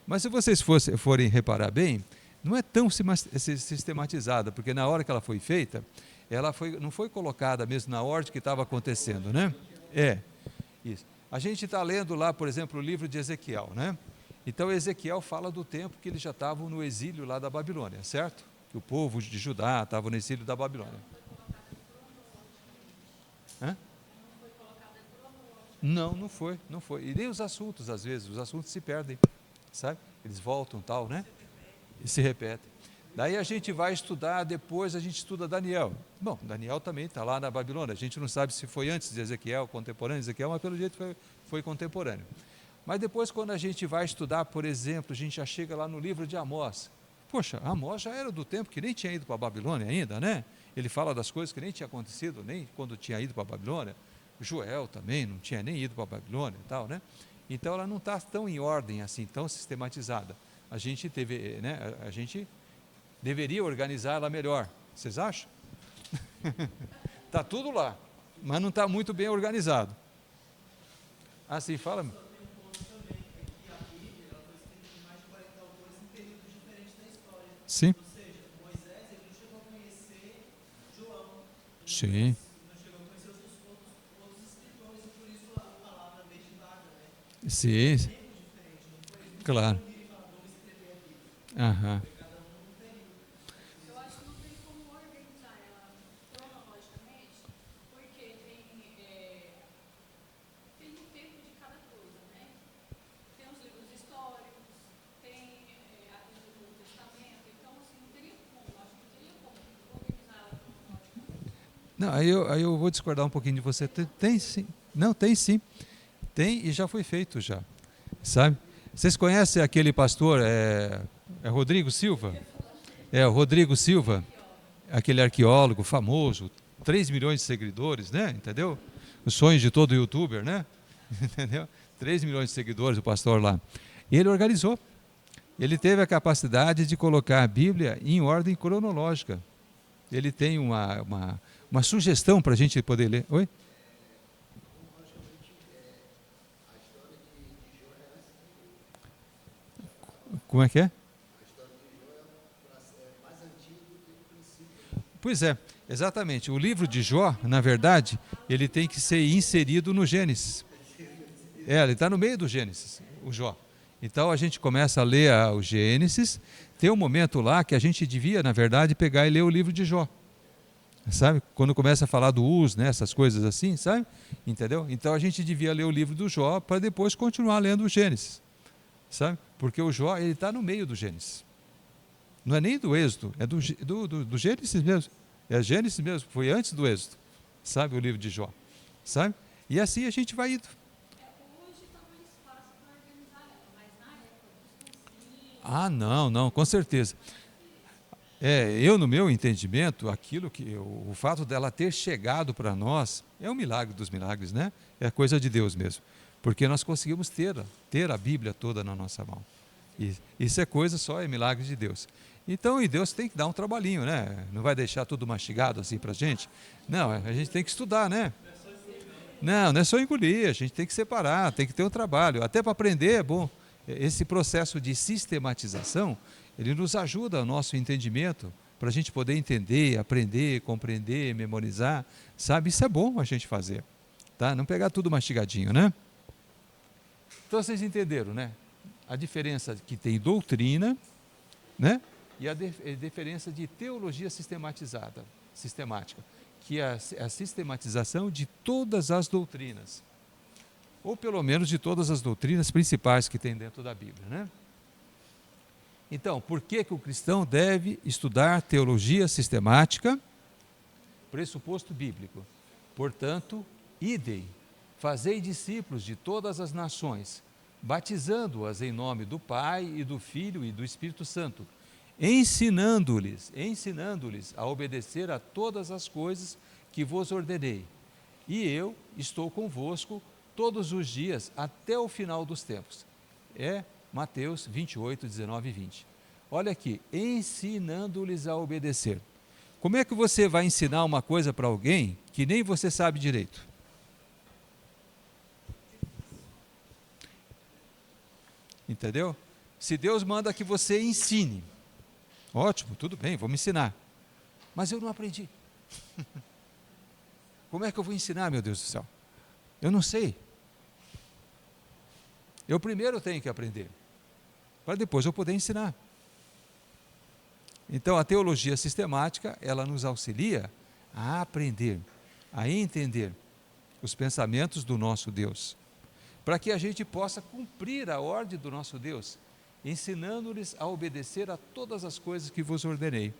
mas se vocês forem reparar bem, não é tão sistematizada, porque na hora que ela foi feita, não foi colocada mesmo na ordem que estava acontecendo, né? Isso. A gente está lendo lá, por exemplo, o livro de Ezequiel, né? Então Ezequiel fala do tempo que eles já estavam no exílio lá da Babilônia, certo? Que o povo de Judá estava no exílio da Babilônia. Não foi. E nem os assuntos, às vezes, os assuntos se perdem, sabe? Eles voltam tal, né? E se repetem. Daí a gente vai estudar, depois a gente estuda Daniel. Bom, Daniel também está lá na Babilônia. A gente não sabe se foi antes de Ezequiel, contemporâneo de Ezequiel, mas pelo jeito foi contemporâneo. Mas depois, quando a gente vai estudar, por exemplo, a gente já chega lá no livro de Amós. Poxa, Amós já era do tempo que nem tinha ido para a Babilônia ainda, né? Ele fala das coisas que nem tinha acontecido, nem quando tinha ido para a Babilônia. Joel também não tinha nem ido para a Babilônia e tal, né? Então ela não está tão em ordem assim, tão sistematizada. A gente deveria organizar ela melhor. Vocês acham? Está tudo lá, mas não está muito bem organizado. Assim, fala-me. Sim. Ou seja, Moisés ele não chegou a conhecer João. Sim. Não chegou a conhecer outros escritores, e por isso a palavra veio de vaga, né? Sim. Tempo diferente, não foi? Claro. Não vive falar, vamos escrever aqui. Aham. Cada um não tem. Eu acho que não tem como organizar ela cronologicamente, porque tem o tempo de cada coisa, né? Tem os livros históricos, tem aquele do Novo Testamento, então assim, não teria como, acho que não teria como organizar ela cronologicamente. Não, aí eu vou discordar um pouquinho de você. Tem sim. Não, tem sim. Tem e já foi feito já. Sabe? Vocês conhecem aquele pastor, Rodrigo Silva? O Rodrigo Silva, aquele arqueólogo famoso, 3 milhões de seguidores, né? Entendeu? Os sonhos de todo youtuber, né? Entendeu? 3 milhões de seguidores, o pastor lá. Ele organizou. Ele teve a capacidade de colocar a Bíblia em ordem cronológica. Ele tem uma sugestão para a gente poder ler. Oi? Como é que é? Pois é, exatamente. O livro de Jó, na verdade, ele tem que ser inserido no Gênesis. Ele está no meio do Gênesis, o Jó. Então a gente começa a ler o Gênesis, tem um momento lá que a gente devia, na verdade, pegar e ler o livro de Jó. sabe? Quando começa a falar do uso, né? Essas coisas assim, sabe? Entendeu? Então a gente devia ler o livro do Jó para depois continuar lendo o Gênesis, sabe? Porque o Jó, ele está no meio do Gênesis. Não é nem do Êxodo, é do Gênesis mesmo. É Gênesis mesmo, foi antes do Êxodo, sabe? O livro de Jó, sabe? E assim a gente vai indo. Hoje está mais fácil para organizar ela, mas na época dos concílios, Ah, não, com certeza. Eu, no meu entendimento, aquilo que o fato dela ter chegado para nós é um milagre dos milagres, né? É coisa de Deus mesmo, porque nós conseguimos ter a Bíblia toda na nossa mão. E isso é coisa só, é milagre de Deus. Então, e Deus tem que dar um trabalhinho, né? Não vai deixar tudo mastigado assim para a gente. Não, a gente tem que estudar, né? Não é só engolir, a gente tem que separar, tem que ter um trabalho. Até para aprender é bom. Esse processo de sistematização, ele nos ajuda ao nosso entendimento, para a gente poder entender, aprender, compreender, memorizar, sabe? Isso é bom a gente fazer, tá? Não pegar tudo mastigadinho, né? Então vocês entenderam, né? A diferença que tem doutrina, né? E a diferença de teologia sistematizada, sistemática, que é a sistematização de todas as doutrinas, ou pelo menos de todas as doutrinas principais que tem dentro da Bíblia, né? Então, por que o cristão deve estudar teologia sistemática? Pressuposto bíblico. Portanto, idem, fazei discípulos de todas as nações, batizando-as em nome do Pai e do Filho e do Espírito Santo, ensinando-lhes a obedecer a todas as coisas que vos ordenei. E eu estou convosco todos os dias até o final dos tempos. É Mateus 28, 19 e 20. Olha aqui, ensinando-lhes a obedecer. Como é que você vai ensinar uma coisa para alguém que nem você sabe direito? Entendeu? Se Deus manda que você ensine, ótimo, tudo bem, vamos ensinar. Mas eu não aprendi. Como é que eu vou ensinar, meu Deus do céu? Eu não sei. Eu primeiro tenho que aprender, para depois eu poder ensinar. Então, a teologia sistemática, ela nos auxilia a aprender, a entender os pensamentos do nosso Deus, para que a gente possa cumprir a ordem do nosso Deus, ensinando-lhes a obedecer a todas as coisas que vos ordenei.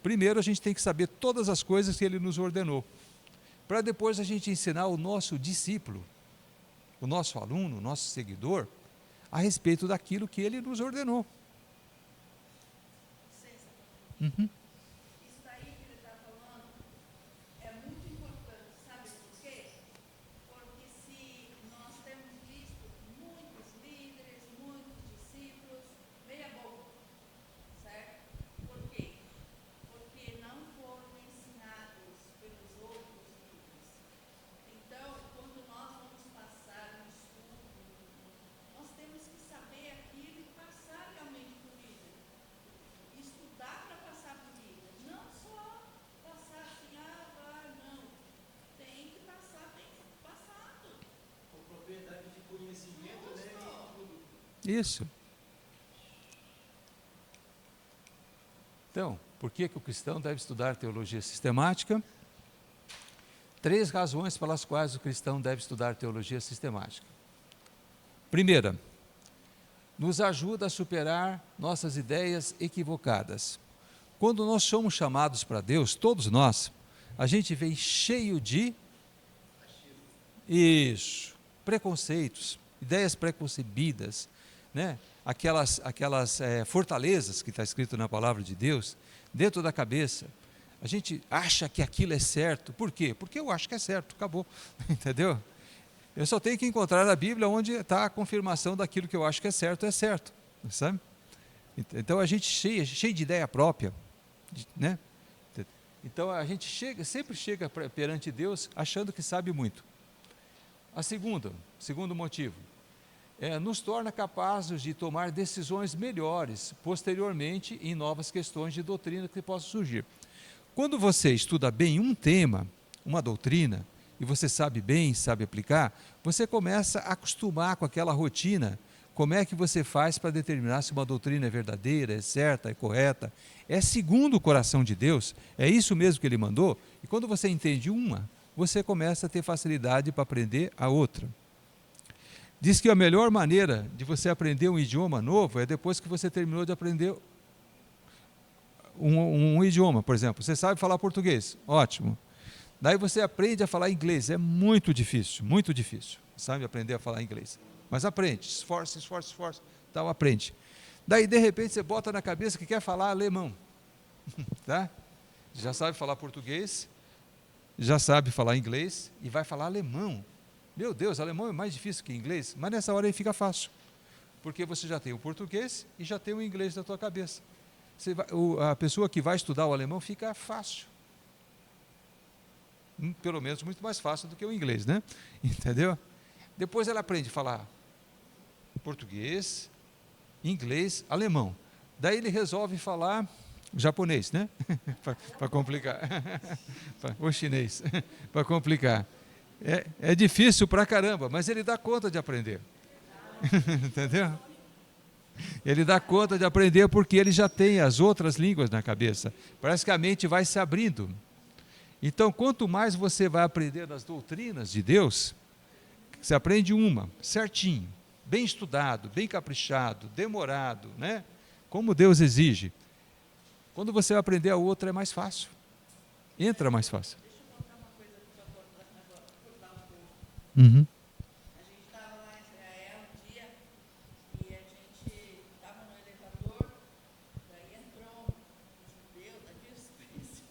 Primeiro, a gente tem que saber todas as coisas que Ele nos ordenou, para depois a gente ensinar o nosso discípulo, o nosso aluno, o nosso seguidor, a respeito daquilo que Ele nos ordenou. Uhum. Isso daí que ele está falando é muito importante, sabe por quê? Porque se nós temos visto muitos líderes, muitos discípulos, meia boca, certo? Por quê? Porque não foram ensinados pelos outros líderes. Então, quando nós vamos passar um estudo, nós temos que saber aquilo e passar realmente para o líder. Estudar para passar para o líder, não só passar assim, não. Tem que passar, tem que passar tudo. Com propriedade de conhecimento, né? E tudo. Isso. Então, por que o cristão deve estudar teologia sistemática? 3 razões pelas quais o cristão deve estudar teologia sistemática. Primeira, nos ajuda a superar nossas ideias equivocadas. Quando nós somos chamados para Deus, todos nós, a gente vem cheio de preconceitos, ideias preconcebidas, né? Aquelas fortalezas que está escrito na palavra de Deus, dentro da cabeça. A gente acha que aquilo é certo. Por quê? Porque eu acho que é certo, acabou. Entendeu? Eu só tenho que encontrar na Bíblia onde está a confirmação daquilo que eu acho que é certo, sabe? Então a gente cheio de ideia própria, né? Então a gente sempre chega perante Deus achando que sabe muito. Segundo motivo, nos torna capazes de tomar decisões melhores posteriormente em novas questões de doutrina que possam surgir. Quando você estuda bem um tema, uma doutrina, e você sabe bem, sabe aplicar, você começa a acostumar com aquela rotina, como é que você faz para determinar se uma doutrina é verdadeira, é certa, é correta, é segundo o coração de Deus, é isso mesmo que Ele mandou? E quando você entende uma, você começa a ter facilidade para aprender a outra. Diz que a melhor maneira de você aprender um idioma novo é depois que você terminou de aprender um idioma. Por exemplo, você sabe falar português, ótimo. Daí você aprende a falar inglês, é muito difícil, sabe, aprender a falar inglês. Mas aprende, esforça, tal, aprende. Daí, de repente, você bota na cabeça que quer falar alemão, tá? Já sabe falar português, já sabe falar inglês e vai falar alemão. Meu Deus, alemão é mais difícil que inglês, mas nessa hora aí fica fácil, porque você já tem o português e já tem o inglês na tua cabeça. A pessoa que vai estudar o alemão fica fácil. Pelo menos muito mais fácil do que o inglês, né? Entendeu? Depois ela aprende a falar português, inglês, alemão. Daí ele resolve falar japonês, né? Para complicar. Ou chinês, para complicar. É difícil pra caramba, mas ele dá conta de aprender. Entendeu? Ele dá conta de aprender porque ele já tem as outras línguas na cabeça. Parece que a mente vai se abrindo. Então, quanto mais você vai aprender das doutrinas de Deus, você aprende uma, certinho, bem estudado, bem caprichado, demorado, né? Como Deus exige. Quando você vai aprender a outra é mais fácil. Entra mais fácil. Deixa eu contar uma coisa para acordar um pouco. Uhum. A gente estava lá em Israel um dia e a gente estava no elevador, daí entrou um judeu daqueles príncipes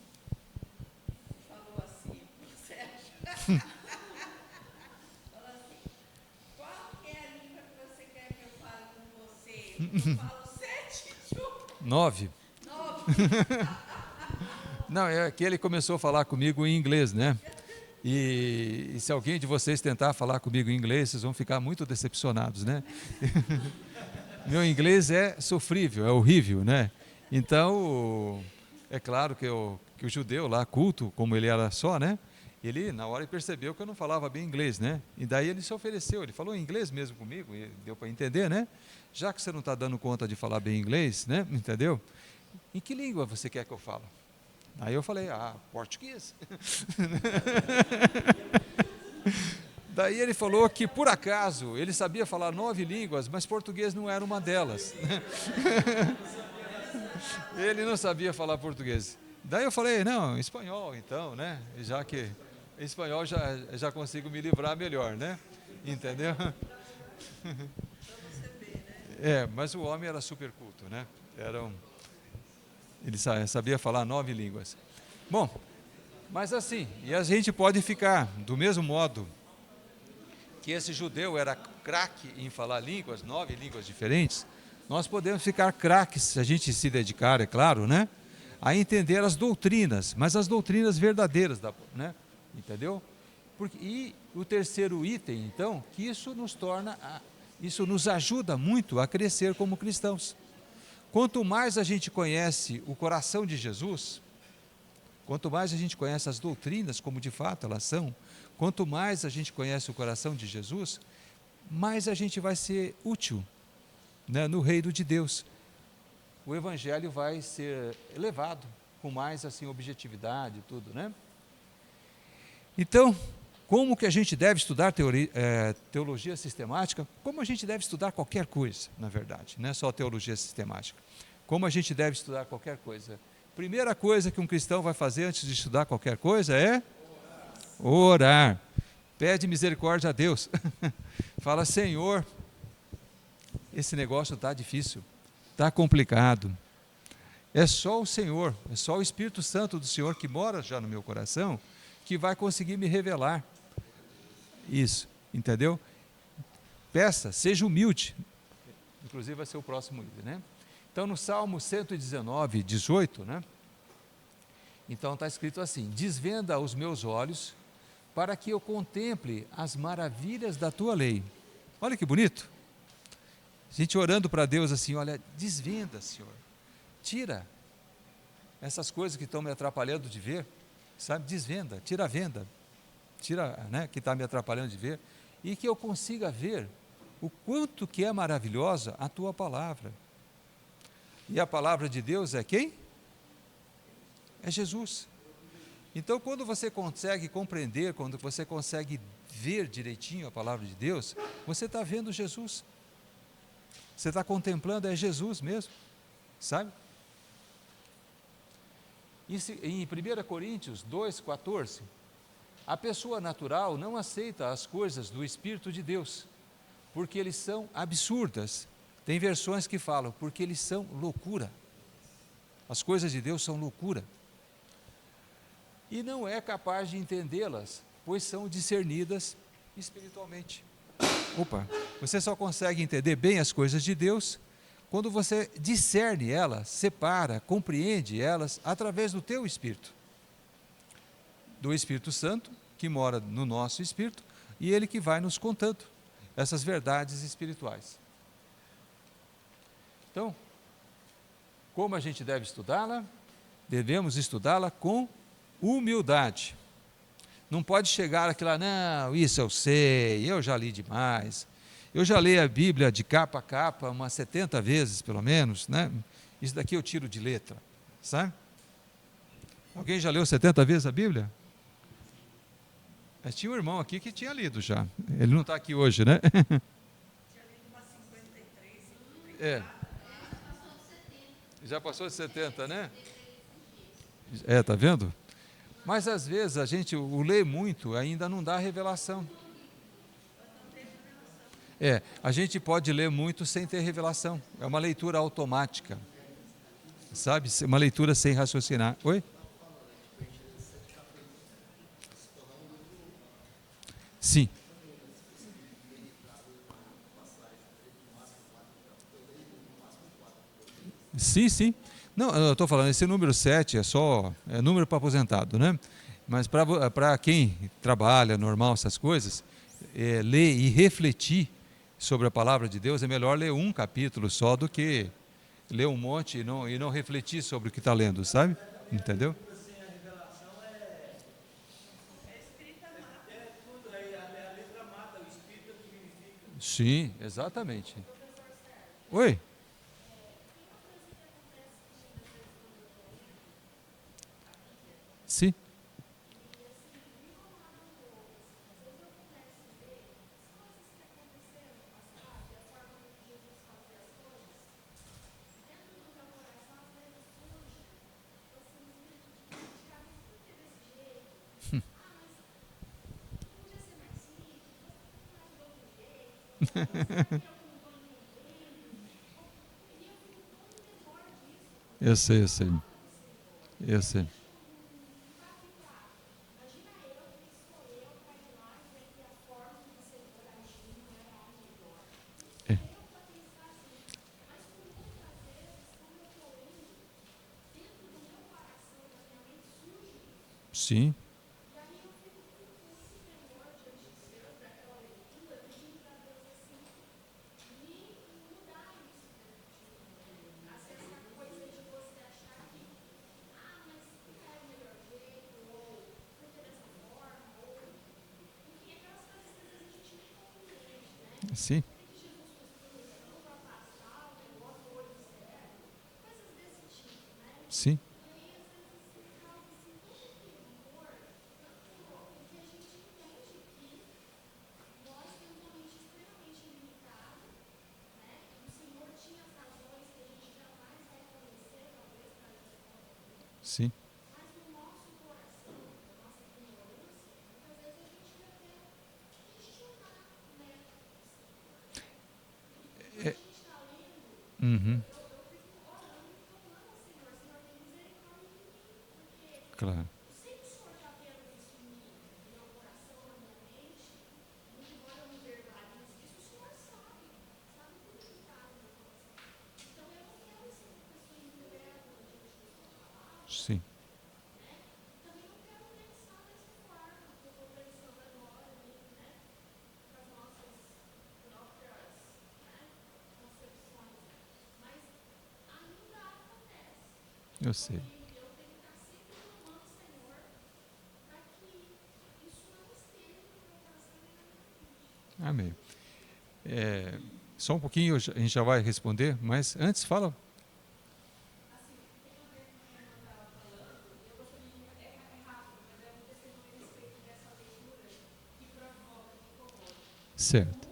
e falou assim, Sérgio, falou assim, qual que é a língua que você quer que eu fale com você? Eu falo 7, 9. 9. Não, é que ele começou a falar comigo em inglês, né? E se alguém de vocês tentar falar comigo em inglês, vocês vão ficar muito decepcionados, né? Meu inglês é sofrível, é horrível, né? Então, é claro que o judeu lá, culto, como ele era só, né? Ele, na hora, percebeu que eu não falava bem inglês, né? E daí ele se ofereceu, ele falou inglês mesmo comigo, e deu para entender, né? Já que você não está dando conta de falar bem inglês, né? Entendeu? Em que língua você quer que eu fale? Aí eu falei, português. Daí ele falou que, por acaso, ele sabia falar 9 línguas, mas português não era uma delas. Ele não sabia falar português. Daí eu falei, não, espanhol então, né? Já que espanhol já consigo me livrar melhor, né? Entendeu? Mas o homem era super culto, né? Ele sabia falar 9 línguas. Bom, mas assim, e a gente pode ficar do mesmo modo que esse judeu era craque em falar línguas, 9 línguas diferentes, nós podemos ficar craques, se a gente se dedicar, é claro, né? A entender as doutrinas, mas as doutrinas verdadeiras, né? Entendeu? E o terceiro item, então, que isso nos ajuda muito a crescer como cristãos. Quanto mais a gente conhece o coração de Jesus, quanto mais a gente conhece as doutrinas, como de fato elas são, quanto mais a gente conhece o coração de Jesus, mais a gente vai ser útil, né, no reino de Deus. O evangelho vai ser elevado com mais assim objetividade e tudo, né? Então, como que a gente deve estudar teologia sistemática? Como a gente deve estudar qualquer coisa, na verdade, não é só teologia sistemática. Como a gente deve estudar qualquer coisa? Primeira coisa que um cristão vai fazer antes de estudar qualquer coisa é orar. Pede misericórdia a Deus. Fala, Senhor, esse negócio está difícil, está complicado. É só o Senhor, é só o Espírito Santo do Senhor que mora já no meu coração que vai conseguir me revelar isso, entendeu? Peça, seja humilde. Inclusive vai ser o próximo item, né? Então no Salmo 119, 18, né? Então está escrito assim, desvenda os meus olhos para que eu contemple as maravilhas da tua lei. Olha que bonito. A gente orando para Deus assim, olha, desvenda, Senhor. Tira essas coisas que estão me atrapalhando de ver, sabe? Desvenda, tira a venda, tira, né, que está me atrapalhando de ver, e que eu consiga ver o quanto que é maravilhosa a tua palavra. E a palavra de Deus é quem? É Jesus. Então, quando você consegue compreender, quando você consegue ver direitinho a palavra de Deus, você está vendo Jesus. Você está contemplando, é Jesus mesmo, sabe? Em 1 Coríntios 2,14, a pessoa natural não aceita as coisas do Espírito de Deus, porque eles são absurdas. Tem versões que falam, porque eles são loucura. As coisas de Deus são loucura. E não é capaz de entendê-las, pois são discernidas espiritualmente. Você só consegue entender bem as coisas de Deus quando você discerne elas, separa, compreende elas através do teu Espírito. Do Espírito Santo, que mora no nosso Espírito, e ele que vai nos contando essas verdades espirituais. Então, como a gente deve estudá-la? Devemos estudá-la com humildade. Não pode chegar aqui lá, não, isso eu sei, eu já li demais. Eu já li a Bíblia de capa a capa umas 70 vezes, pelo menos, né? Isso daqui eu tiro de letra, sabe? Alguém já leu 70 vezes a Bíblia? Mas tinha um irmão aqui que tinha lido já. Ele não está aqui hoje, né? Tinha lido umas 53, 54. É. Já passou de 70, né? Tá vendo? Mas às vezes a gente o lê muito, ainda não dá revelação. A gente pode ler muito sem ter revelação. É uma leitura automática. Sabe? Uma leitura sem raciocinar. Oi? Sim. Sim, sim. Não, eu estou falando, esse número 7 é número para aposentado, né? Mas para quem trabalha normal, essas coisas, ler e refletir sobre a palavra de Deus, é melhor ler um capítulo só do que ler um monte e não refletir sobre o que está lendo, sabe? Entendeu? Sem a revelação É escrita mata. tudo, a letra mata, o espírito é o que vivifica. Sim, exatamente. Oi? Sim. Eu sei, eu sei. Eu sei. É. Sim. Sim. Sim. Sim. Uhum. Claro. Sim. Eu sei. Amém. Só um pouquinho a gente já vai responder, mas antes fala. Certo.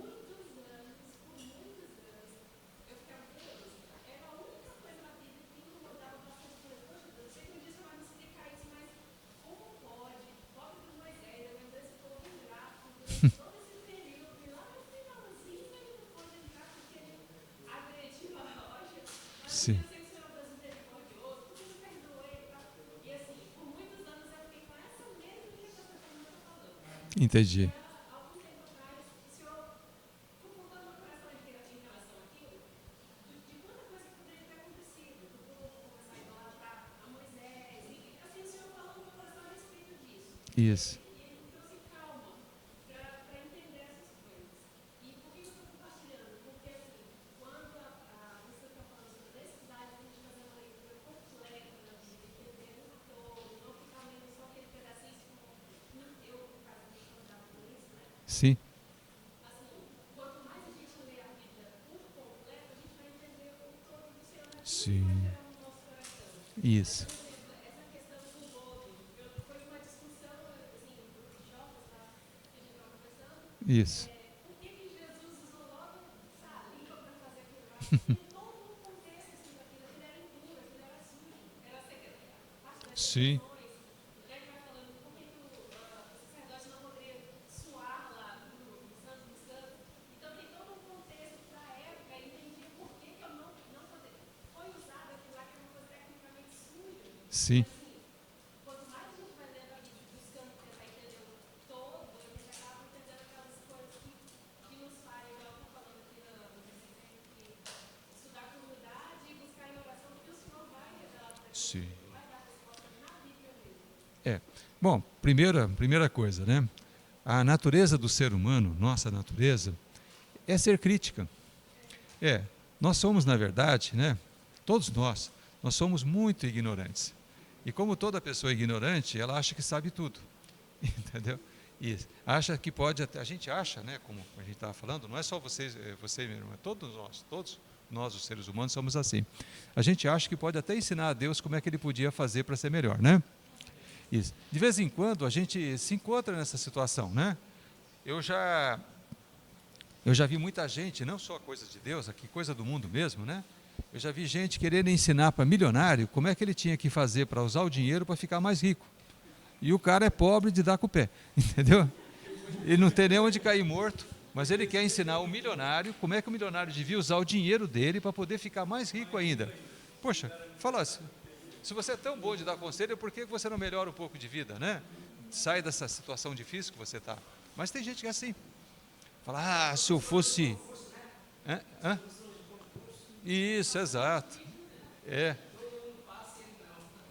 Sim. Entendi. Isso. Sim. Sim. Isso. Isso. Sim. Sim. Sim. Bom, primeira coisa, né? A natureza do ser humano, nossa natureza, é ser crítica. Nós somos, na verdade, né? Todos nós somos muito ignorantes. E como toda pessoa ignorante, ela acha que sabe tudo. Entendeu? Isso. Acha que pode até. A gente acha, né? Como a gente estava falando, não é só você, meu irmão, é todos nós, os seres humanos, somos assim. A gente acha que pode até ensinar a Deus como é que ele podia fazer para ser melhor, né? Isso. De vez em quando a gente se encontra nessa situação, né? Eu já vi muita gente, não só coisa de Deus, aqui coisa do mundo mesmo, né? Eu já vi gente querendo ensinar para milionário como é que ele tinha que fazer para usar o dinheiro para ficar mais rico. E o cara é pobre de dar com o pé, entendeu? Ele não tem nem onde cair morto, mas ele quer ensinar o milionário como é que o milionário devia usar o dinheiro dele para poder ficar mais rico ainda. Poxa, fala assim, se você é tão bom de dar conselho, por que você não melhora um pouco de vida, né? Sai dessa situação difícil que você está. Mas tem gente que é assim. Fala, se eu fosse... Hã? Isso, exato.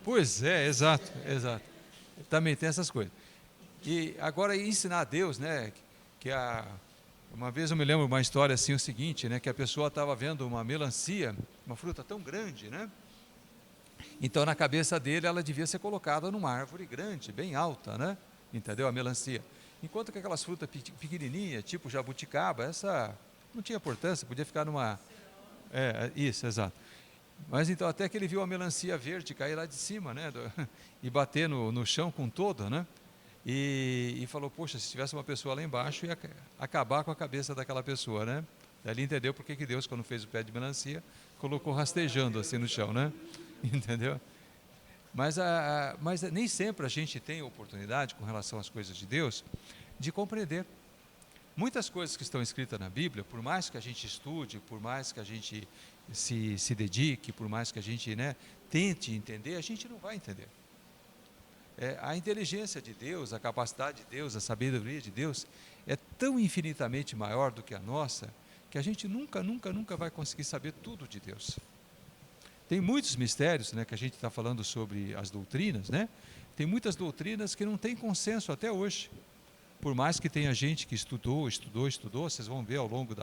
Pois é, exato. Também tem essas coisas. E agora ensinar a Deus, né? Uma vez eu me lembro uma história assim, o seguinte, né? Que a pessoa estava vendo uma melancia, uma fruta tão grande, né? Então na cabeça dele ela devia ser colocada numa árvore grande, bem alta, né? Entendeu? A melancia. Enquanto que aquelas frutas pequenininhas, tipo jabuticaba, essa não tinha importância, podia ficar numa... Isso, exato. Mas então até que ele viu a melancia verde cair lá de cima, né? E bater no chão com todo, né? E falou, poxa, se tivesse uma pessoa lá embaixo, ia acabar com a cabeça daquela pessoa, né? Daí ele entendeu porque que Deus, quando fez o pé de melancia, colocou rastejando assim no chão, né? Entendeu? Mas nem sempre a gente tem oportunidade, com relação às coisas de Deus, de compreender. Muitas coisas que estão escritas na Bíblia, por mais que a gente estude, por mais que a gente se dedique, por mais que a gente, né, tente entender, a gente não vai entender. A inteligência de Deus, a capacidade de Deus, a sabedoria de Deus é tão infinitamente maior do que a nossa, que a gente nunca vai conseguir saber tudo de Deus. Tem muitos mistérios, né, que a gente está falando sobre as doutrinas, né? Tem muitas doutrinas que não têm consenso até hoje. Por mais que tenha gente que estudou, vocês vão ver ao longo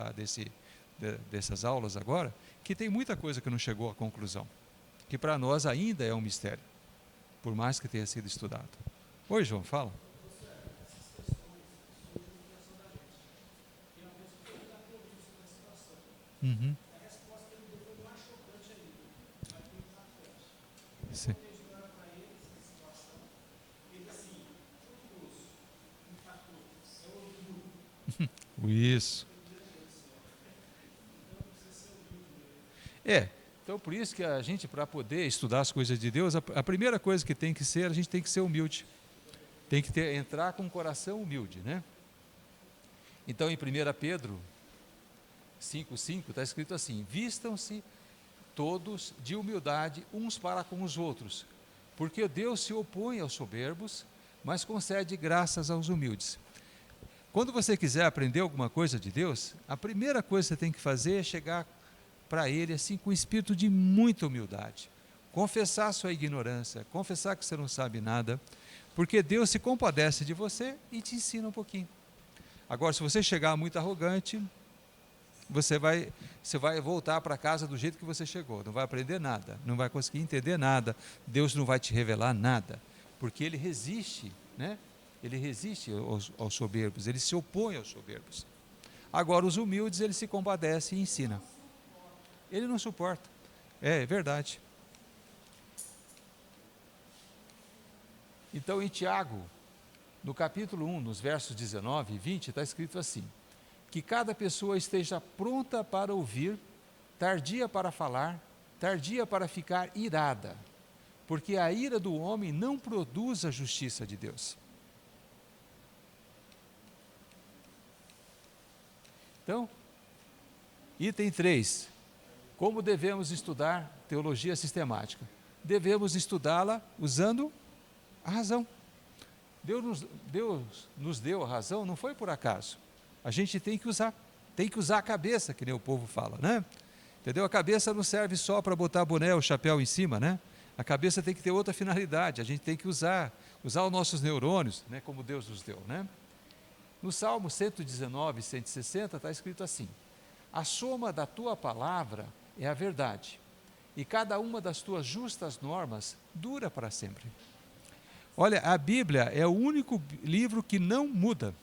dessas aulas agora, que tem muita coisa que não chegou à conclusão, que para nós ainda é um mistério, por mais que tenha sido estudado. Oi, João, fala. Uhum. A resposta que ele deu foi mais chocante ainda, mais impactante. Sim. Eu explicaram para ele essa situação, ele assim, curioso, impactou, é orgulho. Isso. Então por isso que a gente, para poder estudar as coisas de Deus, a primeira coisa que tem que ser, a gente tem que ser humilde. Tem que entrar com um coração humilde, né? Então em 1 Pedro 5,5 está escrito assim: vistam-se todos de humildade uns para com os outros, porque Deus se opõe aos soberbos, mas concede graças aos humildes. Quando você quiser aprender alguma coisa de Deus, a primeira coisa que você tem que fazer é chegar para Ele assim com um espírito de muita humildade, confessar sua ignorância, confessar que você não sabe nada, porque Deus se compadece de você e te ensina um pouquinho. Agora, se você chegar muito arrogante, você vai voltar para casa do jeito que você chegou, não vai aprender nada, não vai conseguir entender nada, Deus não vai te revelar nada, porque Ele resiste, né? Ele resiste aos soberbos, Ele se opõe aos soberbos. Agora, os humildes, Ele se compadece e ensina. Ele não suporta, é verdade. Então, em Tiago, no capítulo 1, nos versos 19 e 20, está escrito assim: que cada pessoa esteja pronta para ouvir, tardia para falar, tardia para ficar irada, porque a ira do homem não produz a justiça de Deus. Então, item 3, como devemos estudar teologia sistemática? Devemos estudá-la usando a razão. Deus nos deu a razão, não foi por acaso. A gente tem que usar a cabeça, que nem o povo fala, né? Entendeu? A cabeça não serve só para botar boné ou chapéu em cima, né? A cabeça tem que ter outra finalidade, a gente tem que usar os nossos neurônios, né? Como Deus nos deu, né? No Salmo 119, 160, está escrito assim: a soma da tua palavra é a verdade, e cada uma das tuas justas normas dura para sempre. Olha, a Bíblia é o único livro que não muda.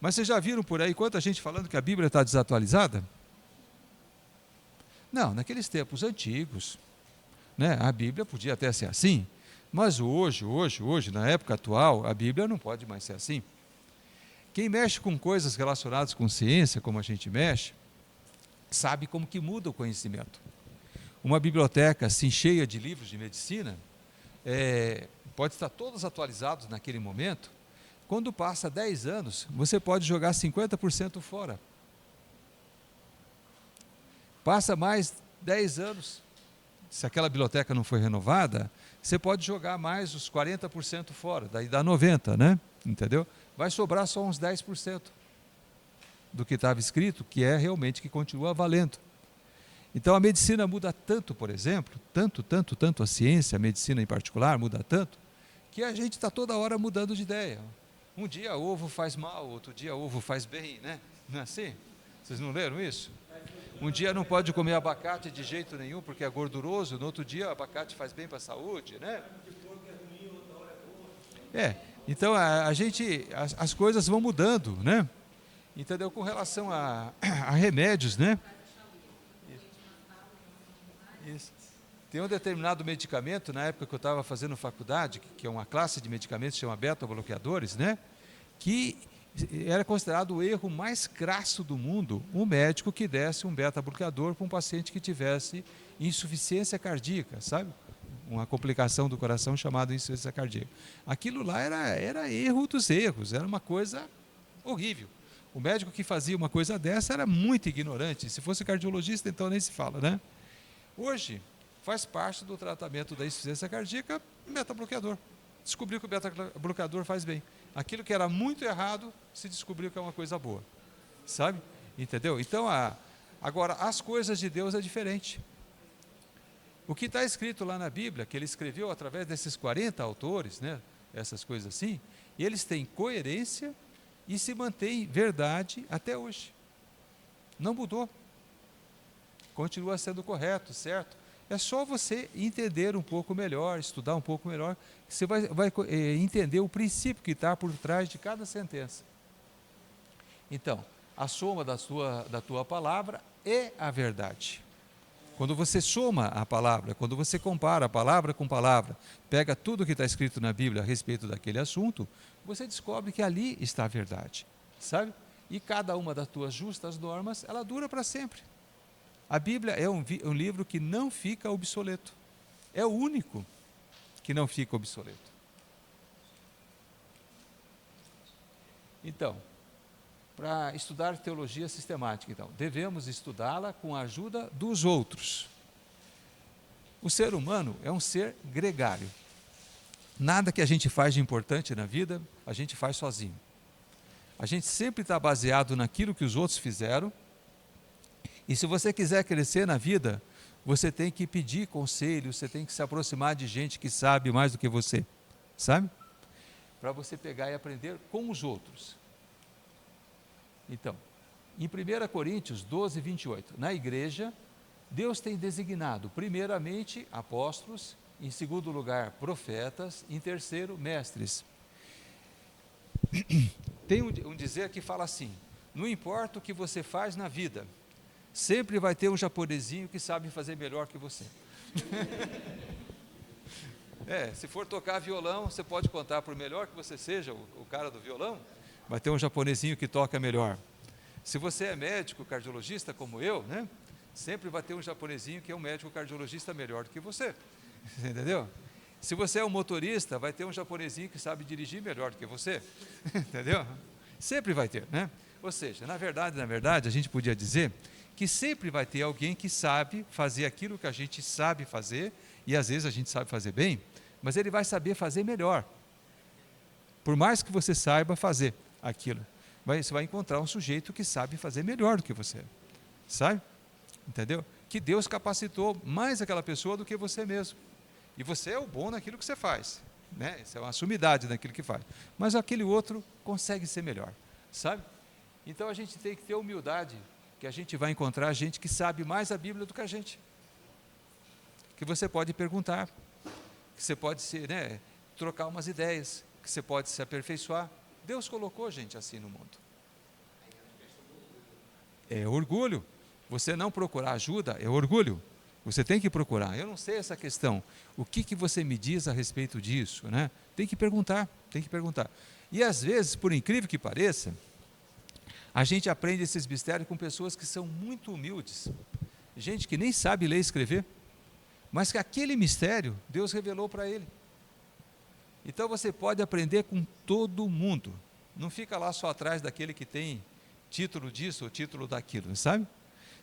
Mas vocês já viram por aí quanta gente falando que a Bíblia está desatualizada? Não, naqueles tempos antigos, né, a Bíblia podia até ser assim, mas hoje, na época atual, a Bíblia não pode mais ser assim. Quem mexe com coisas relacionadas com ciência, como a gente mexe, sabe como que muda o conhecimento. Uma biblioteca assim cheia de livros de medicina, pode estar todos atualizados naquele momento. Quando passa 10 anos, você pode jogar 50% fora. Passa mais 10 anos, se aquela biblioteca não foi renovada, você pode jogar mais os 40% fora, daí dá 90%, né? Entendeu? Vai sobrar só uns 10% do que estava escrito, que é realmente que continua valendo. Então a medicina muda tanto, por exemplo, tanto a ciência, a medicina em particular muda tanto, que a gente está toda hora mudando de ideia. Um dia ovo faz mal, outro dia ovo faz bem, né? Não é assim? Vocês não leram isso? Um dia não pode comer abacate de jeito nenhum porque é gorduroso, no outro dia abacate faz bem para a saúde, né? Então as coisas vão mudando, né? Entendeu? Com relação a remédios, né? Isso. Tem um determinado medicamento, na época que eu estava fazendo faculdade, que é uma classe de medicamentos que chama beta-bloqueadores, né? Que era considerado o erro mais crasso do mundo, um médico que desse um beta-bloqueador para um paciente que tivesse insuficiência cardíaca, sabe? Uma complicação do coração chamada insuficiência cardíaca. Aquilo lá era erro dos erros, era uma coisa horrível. O médico que fazia uma coisa dessa era muito ignorante. Se fosse cardiologista, então nem se fala, né? Hoje, faz parte do tratamento da insuficiência cardíaca, beta-bloqueador. Descobriu que o beta-bloqueador faz bem. Aquilo que era muito errado, se descobriu que é uma coisa boa. Sabe? Entendeu? Então, agora, as coisas de Deus é diferente. O que está escrito lá na Bíblia, que ele escreveu através desses 40 autores, né? Essas coisas assim, e eles têm coerência e se mantém verdade até hoje. Não mudou. Continua sendo correto, certo? É só você entender um pouco melhor, estudar um pouco melhor, que você vai entender o princípio que está por trás de cada sentença. Então, a soma da tua palavra é a verdade. Quando você soma a palavra, quando você compara palavra com palavra, pega tudo que está escrito na Bíblia a respeito daquele assunto, você descobre que ali está a verdade, sabe? E cada uma das tuas justas normas, ela dura para sempre. A Bíblia é um livro que não fica obsoleto. É o único que não fica obsoleto. Então, para estudar teologia sistemática, então, devemos estudá-la com a ajuda dos outros. O ser humano é um ser gregário. Nada que a gente faz de importante na vida, a gente faz sozinho. A gente sempre está baseado naquilo que os outros fizeram. E se você quiser crescer na vida, você tem que pedir conselho, você tem que se aproximar de gente que sabe mais do que você, sabe? Para você pegar e aprender com os outros. Então, em 1 Coríntios 12, 28, na igreja, Deus tem designado, primeiramente, apóstolos, em segundo lugar, profetas, em terceiro, mestres. Tem um dizer que fala assim: não importa o que você faz na vida, sempre vai ter um japonesinho que sabe fazer melhor que você. Se for tocar violão, você pode contar, por melhor que você seja o cara do violão, vai ter um japonesinho que toca melhor. Se você é médico cardiologista como eu, né, sempre vai ter um japonesinho que é um médico cardiologista melhor do que você. Entendeu? Se você é um motorista, vai ter um japonesinho que sabe dirigir melhor do que você. Entendeu? Sempre vai ter, né? Ou seja, na verdade, a gente podia dizer que sempre vai ter alguém que sabe fazer aquilo que a gente sabe fazer, e às vezes a gente sabe fazer bem, mas ele vai saber fazer melhor. Por mais que você saiba fazer aquilo, você vai encontrar um sujeito que sabe fazer melhor do que você, sabe? Entendeu? Que Deus capacitou mais aquela pessoa do que você mesmo. E você é o bom naquilo que você faz, né? Isso é uma sumidade naquilo que faz. Mas aquele outro consegue ser melhor, sabe? Então a gente tem que ter humildade, que a gente vai encontrar gente que sabe mais a Bíblia do que a gente. Que você pode perguntar, que você pode trocar umas ideias, que você pode se aperfeiçoar. Deus colocou gente assim no mundo. É orgulho. Você não procurar ajuda é orgulho. Você tem que procurar. Eu não sei essa questão. O que você me diz a respeito disso, né? Tem que perguntar, tem que perguntar. E às vezes, por incrível que pareça, a gente aprende esses mistérios com pessoas que são muito humildes. Gente que nem sabe ler e escrever, mas que aquele mistério Deus revelou para ele. Então você pode aprender com todo mundo. Não fica lá só atrás daquele que tem título disso ou título daquilo, sabe?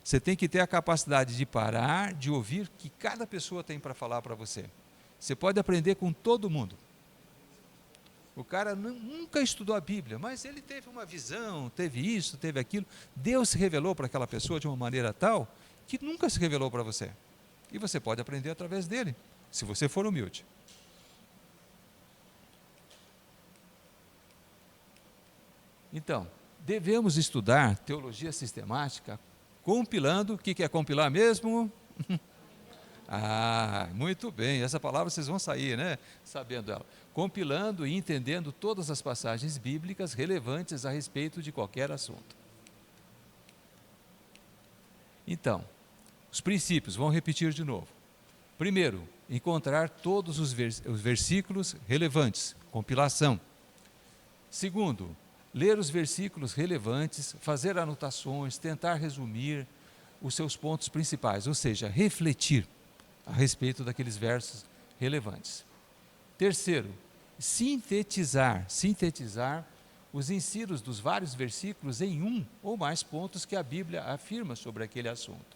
Você tem que ter a capacidade de parar, de ouvir o que cada pessoa tem para falar para você. Você pode aprender com todo mundo. O cara nunca estudou a Bíblia, mas ele teve uma visão, teve isso, teve aquilo. Deus se revelou para aquela pessoa de uma maneira tal que nunca se revelou para você. E você pode aprender através dele, se você for humilde. Então, devemos estudar teologia sistemática compilando. O que é compilar mesmo? Muito bem, essa palavra vocês vão sair, né? Sabendo ela. Compilando e entendendo todas as passagens bíblicas relevantes a respeito de qualquer assunto. Então, os princípios, vamos repetir de novo. Primeiro, encontrar todos os versículos relevantes, compilação. Segundo, ler os versículos relevantes, fazer anotações, tentar resumir os seus pontos principais, ou seja, refletir a respeito daqueles versos relevantes. Terceiro, sintetizar os ensinos dos vários versículos em um ou mais pontos que a Bíblia afirma sobre aquele assunto.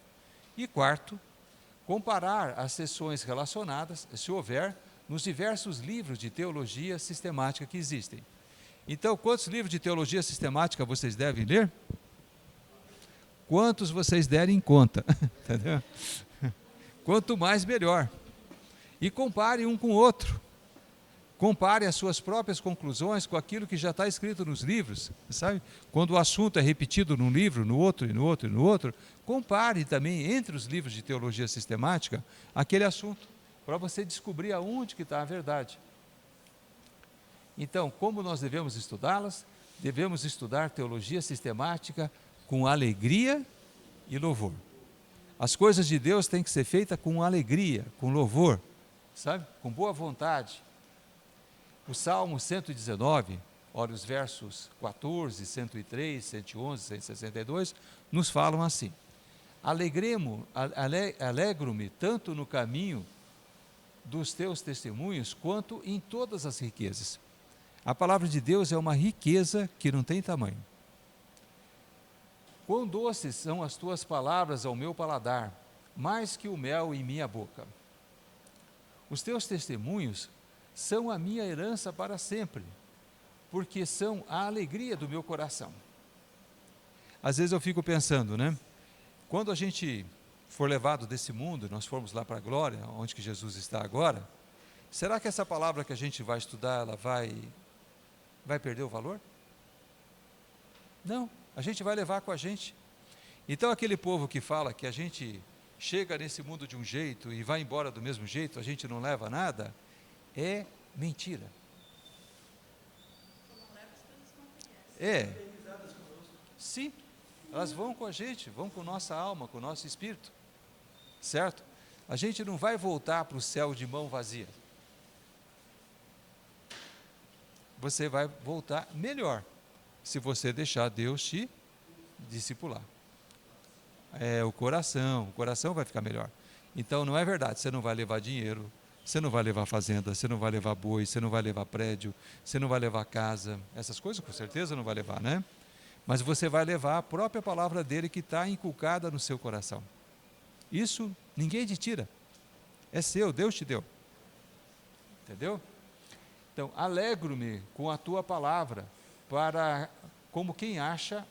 E quarto, comparar as seções relacionadas, se houver, nos diversos livros de teologia sistemática que existem. Então, quantos livros de teologia sistemática vocês devem ler? Quantos vocês derem conta, entendeu? Quanto mais, melhor. E compare um com o outro. Compare as suas próprias conclusões com aquilo que já está escrito nos livros, sabe? Quando o assunto é repetido num livro, no outro, e no outro, e no outro, compare também entre os livros de teologia sistemática aquele assunto, para você descobrir aonde que está a verdade. Então, como nós devemos estudá-las? Devemos estudar teologia sistemática com alegria e louvor. As coisas de Deus têm que ser feitas com alegria, com louvor, sabe? Com boa vontade. O Salmo 119, olha os versos 14, 103, 111, 162, nos falam assim: alegro-me tanto no caminho dos teus testemunhos, quanto em todas as riquezas. A palavra de Deus é uma riqueza que não tem tamanho. Quão doces são as tuas palavras ao meu paladar, mais que o mel em minha boca. Os teus testemunhos são a minha herança para sempre, porque são a alegria do meu coração. Às vezes eu fico pensando, né? Quando a gente for levado desse mundo, nós formos lá para a glória, onde que Jesus está agora, será que essa palavra que a gente vai estudar, ela vai perder o valor? Não, a gente vai levar com a gente. Então aquele povo que fala que a gente chega nesse mundo de um jeito e vai embora do mesmo jeito, a gente não leva nada, é mentira. É, sim, elas vão com a gente, vão com nossa alma, com o nosso espírito, certo? A gente não vai voltar para o céu de mão vazia. Você vai voltar melhor, se você deixar Deus te discipular. O coração vai ficar melhor. Então não é verdade, você não vai levar dinheiro, você não vai levar fazenda, você não vai levar boi, você não vai levar prédio, você não vai levar casa, essas coisas com certeza não vai levar, né? Mas você vai levar a própria palavra dele que está inculcada no seu coração. Isso ninguém te tira, é seu, Deus te deu. Entendeu? Então, alegro-me com a tua palavra, como quem acha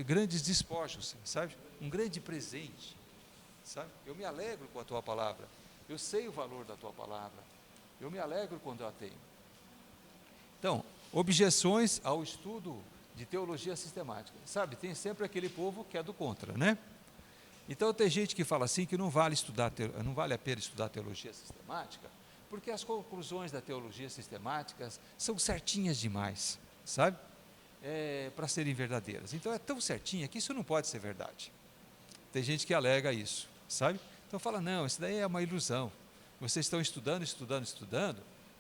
grandes despojos, sabe? Um grande presente, sabe? Eu me alegro com a tua palavra, eu sei o valor da tua palavra, eu me alegro quando eu a tenho. Então, objeções ao estudo de teologia sistemática, sabe? Tem sempre aquele povo que é do contra, né? Então tem gente que fala assim que não vale a pena estudar teologia sistemática, porque as conclusões da teologia sistemática são certinhas demais, sabe? Para serem verdadeiras. Então é tão certinha que isso não pode ser verdade. Tem gente que alega isso, sabe? Então fala, não, isso daí é uma ilusão. Vocês estão estudando,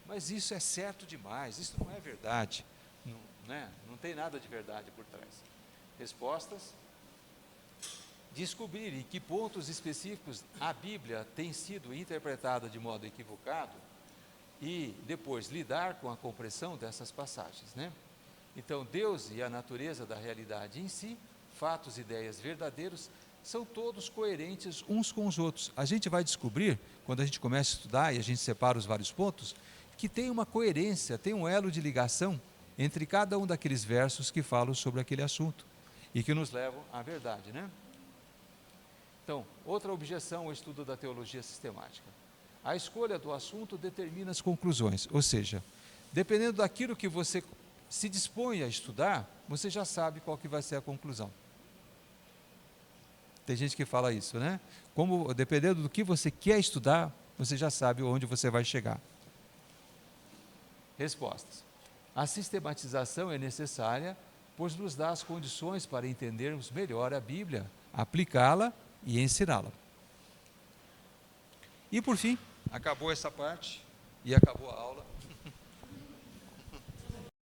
mas isso é certo demais, isso não é verdade. Não, né? Não tem nada de verdade por trás. Respostas: descobrir em que pontos específicos a Bíblia tem sido interpretada de modo equivocado e depois lidar com a compreensão dessas passagens, né? Então, Deus e a natureza da realidade em si, fatos e ideias verdadeiros, são todos coerentes uns com os outros. A gente vai descobrir, quando a gente começa a estudar e a gente separa os vários pontos, que tem uma coerência, tem um elo de ligação entre cada um daqueles versos que falam sobre aquele assunto e que nos levam à verdade, né? Então, outra objeção ao estudo da teologia sistemática: a escolha do assunto determina as conclusões, ou seja, dependendo daquilo que você se dispõe a estudar, você já sabe qual que vai ser a conclusão. Tem gente que fala isso, né? Como, dependendo do que você quer estudar, você já sabe onde você vai chegar. Respostas: a sistematização é necessária, pois nos dá as condições para entendermos melhor a Bíblia, aplicá-la e ensiná-la. E por fim, acabou essa parte e acabou a aula.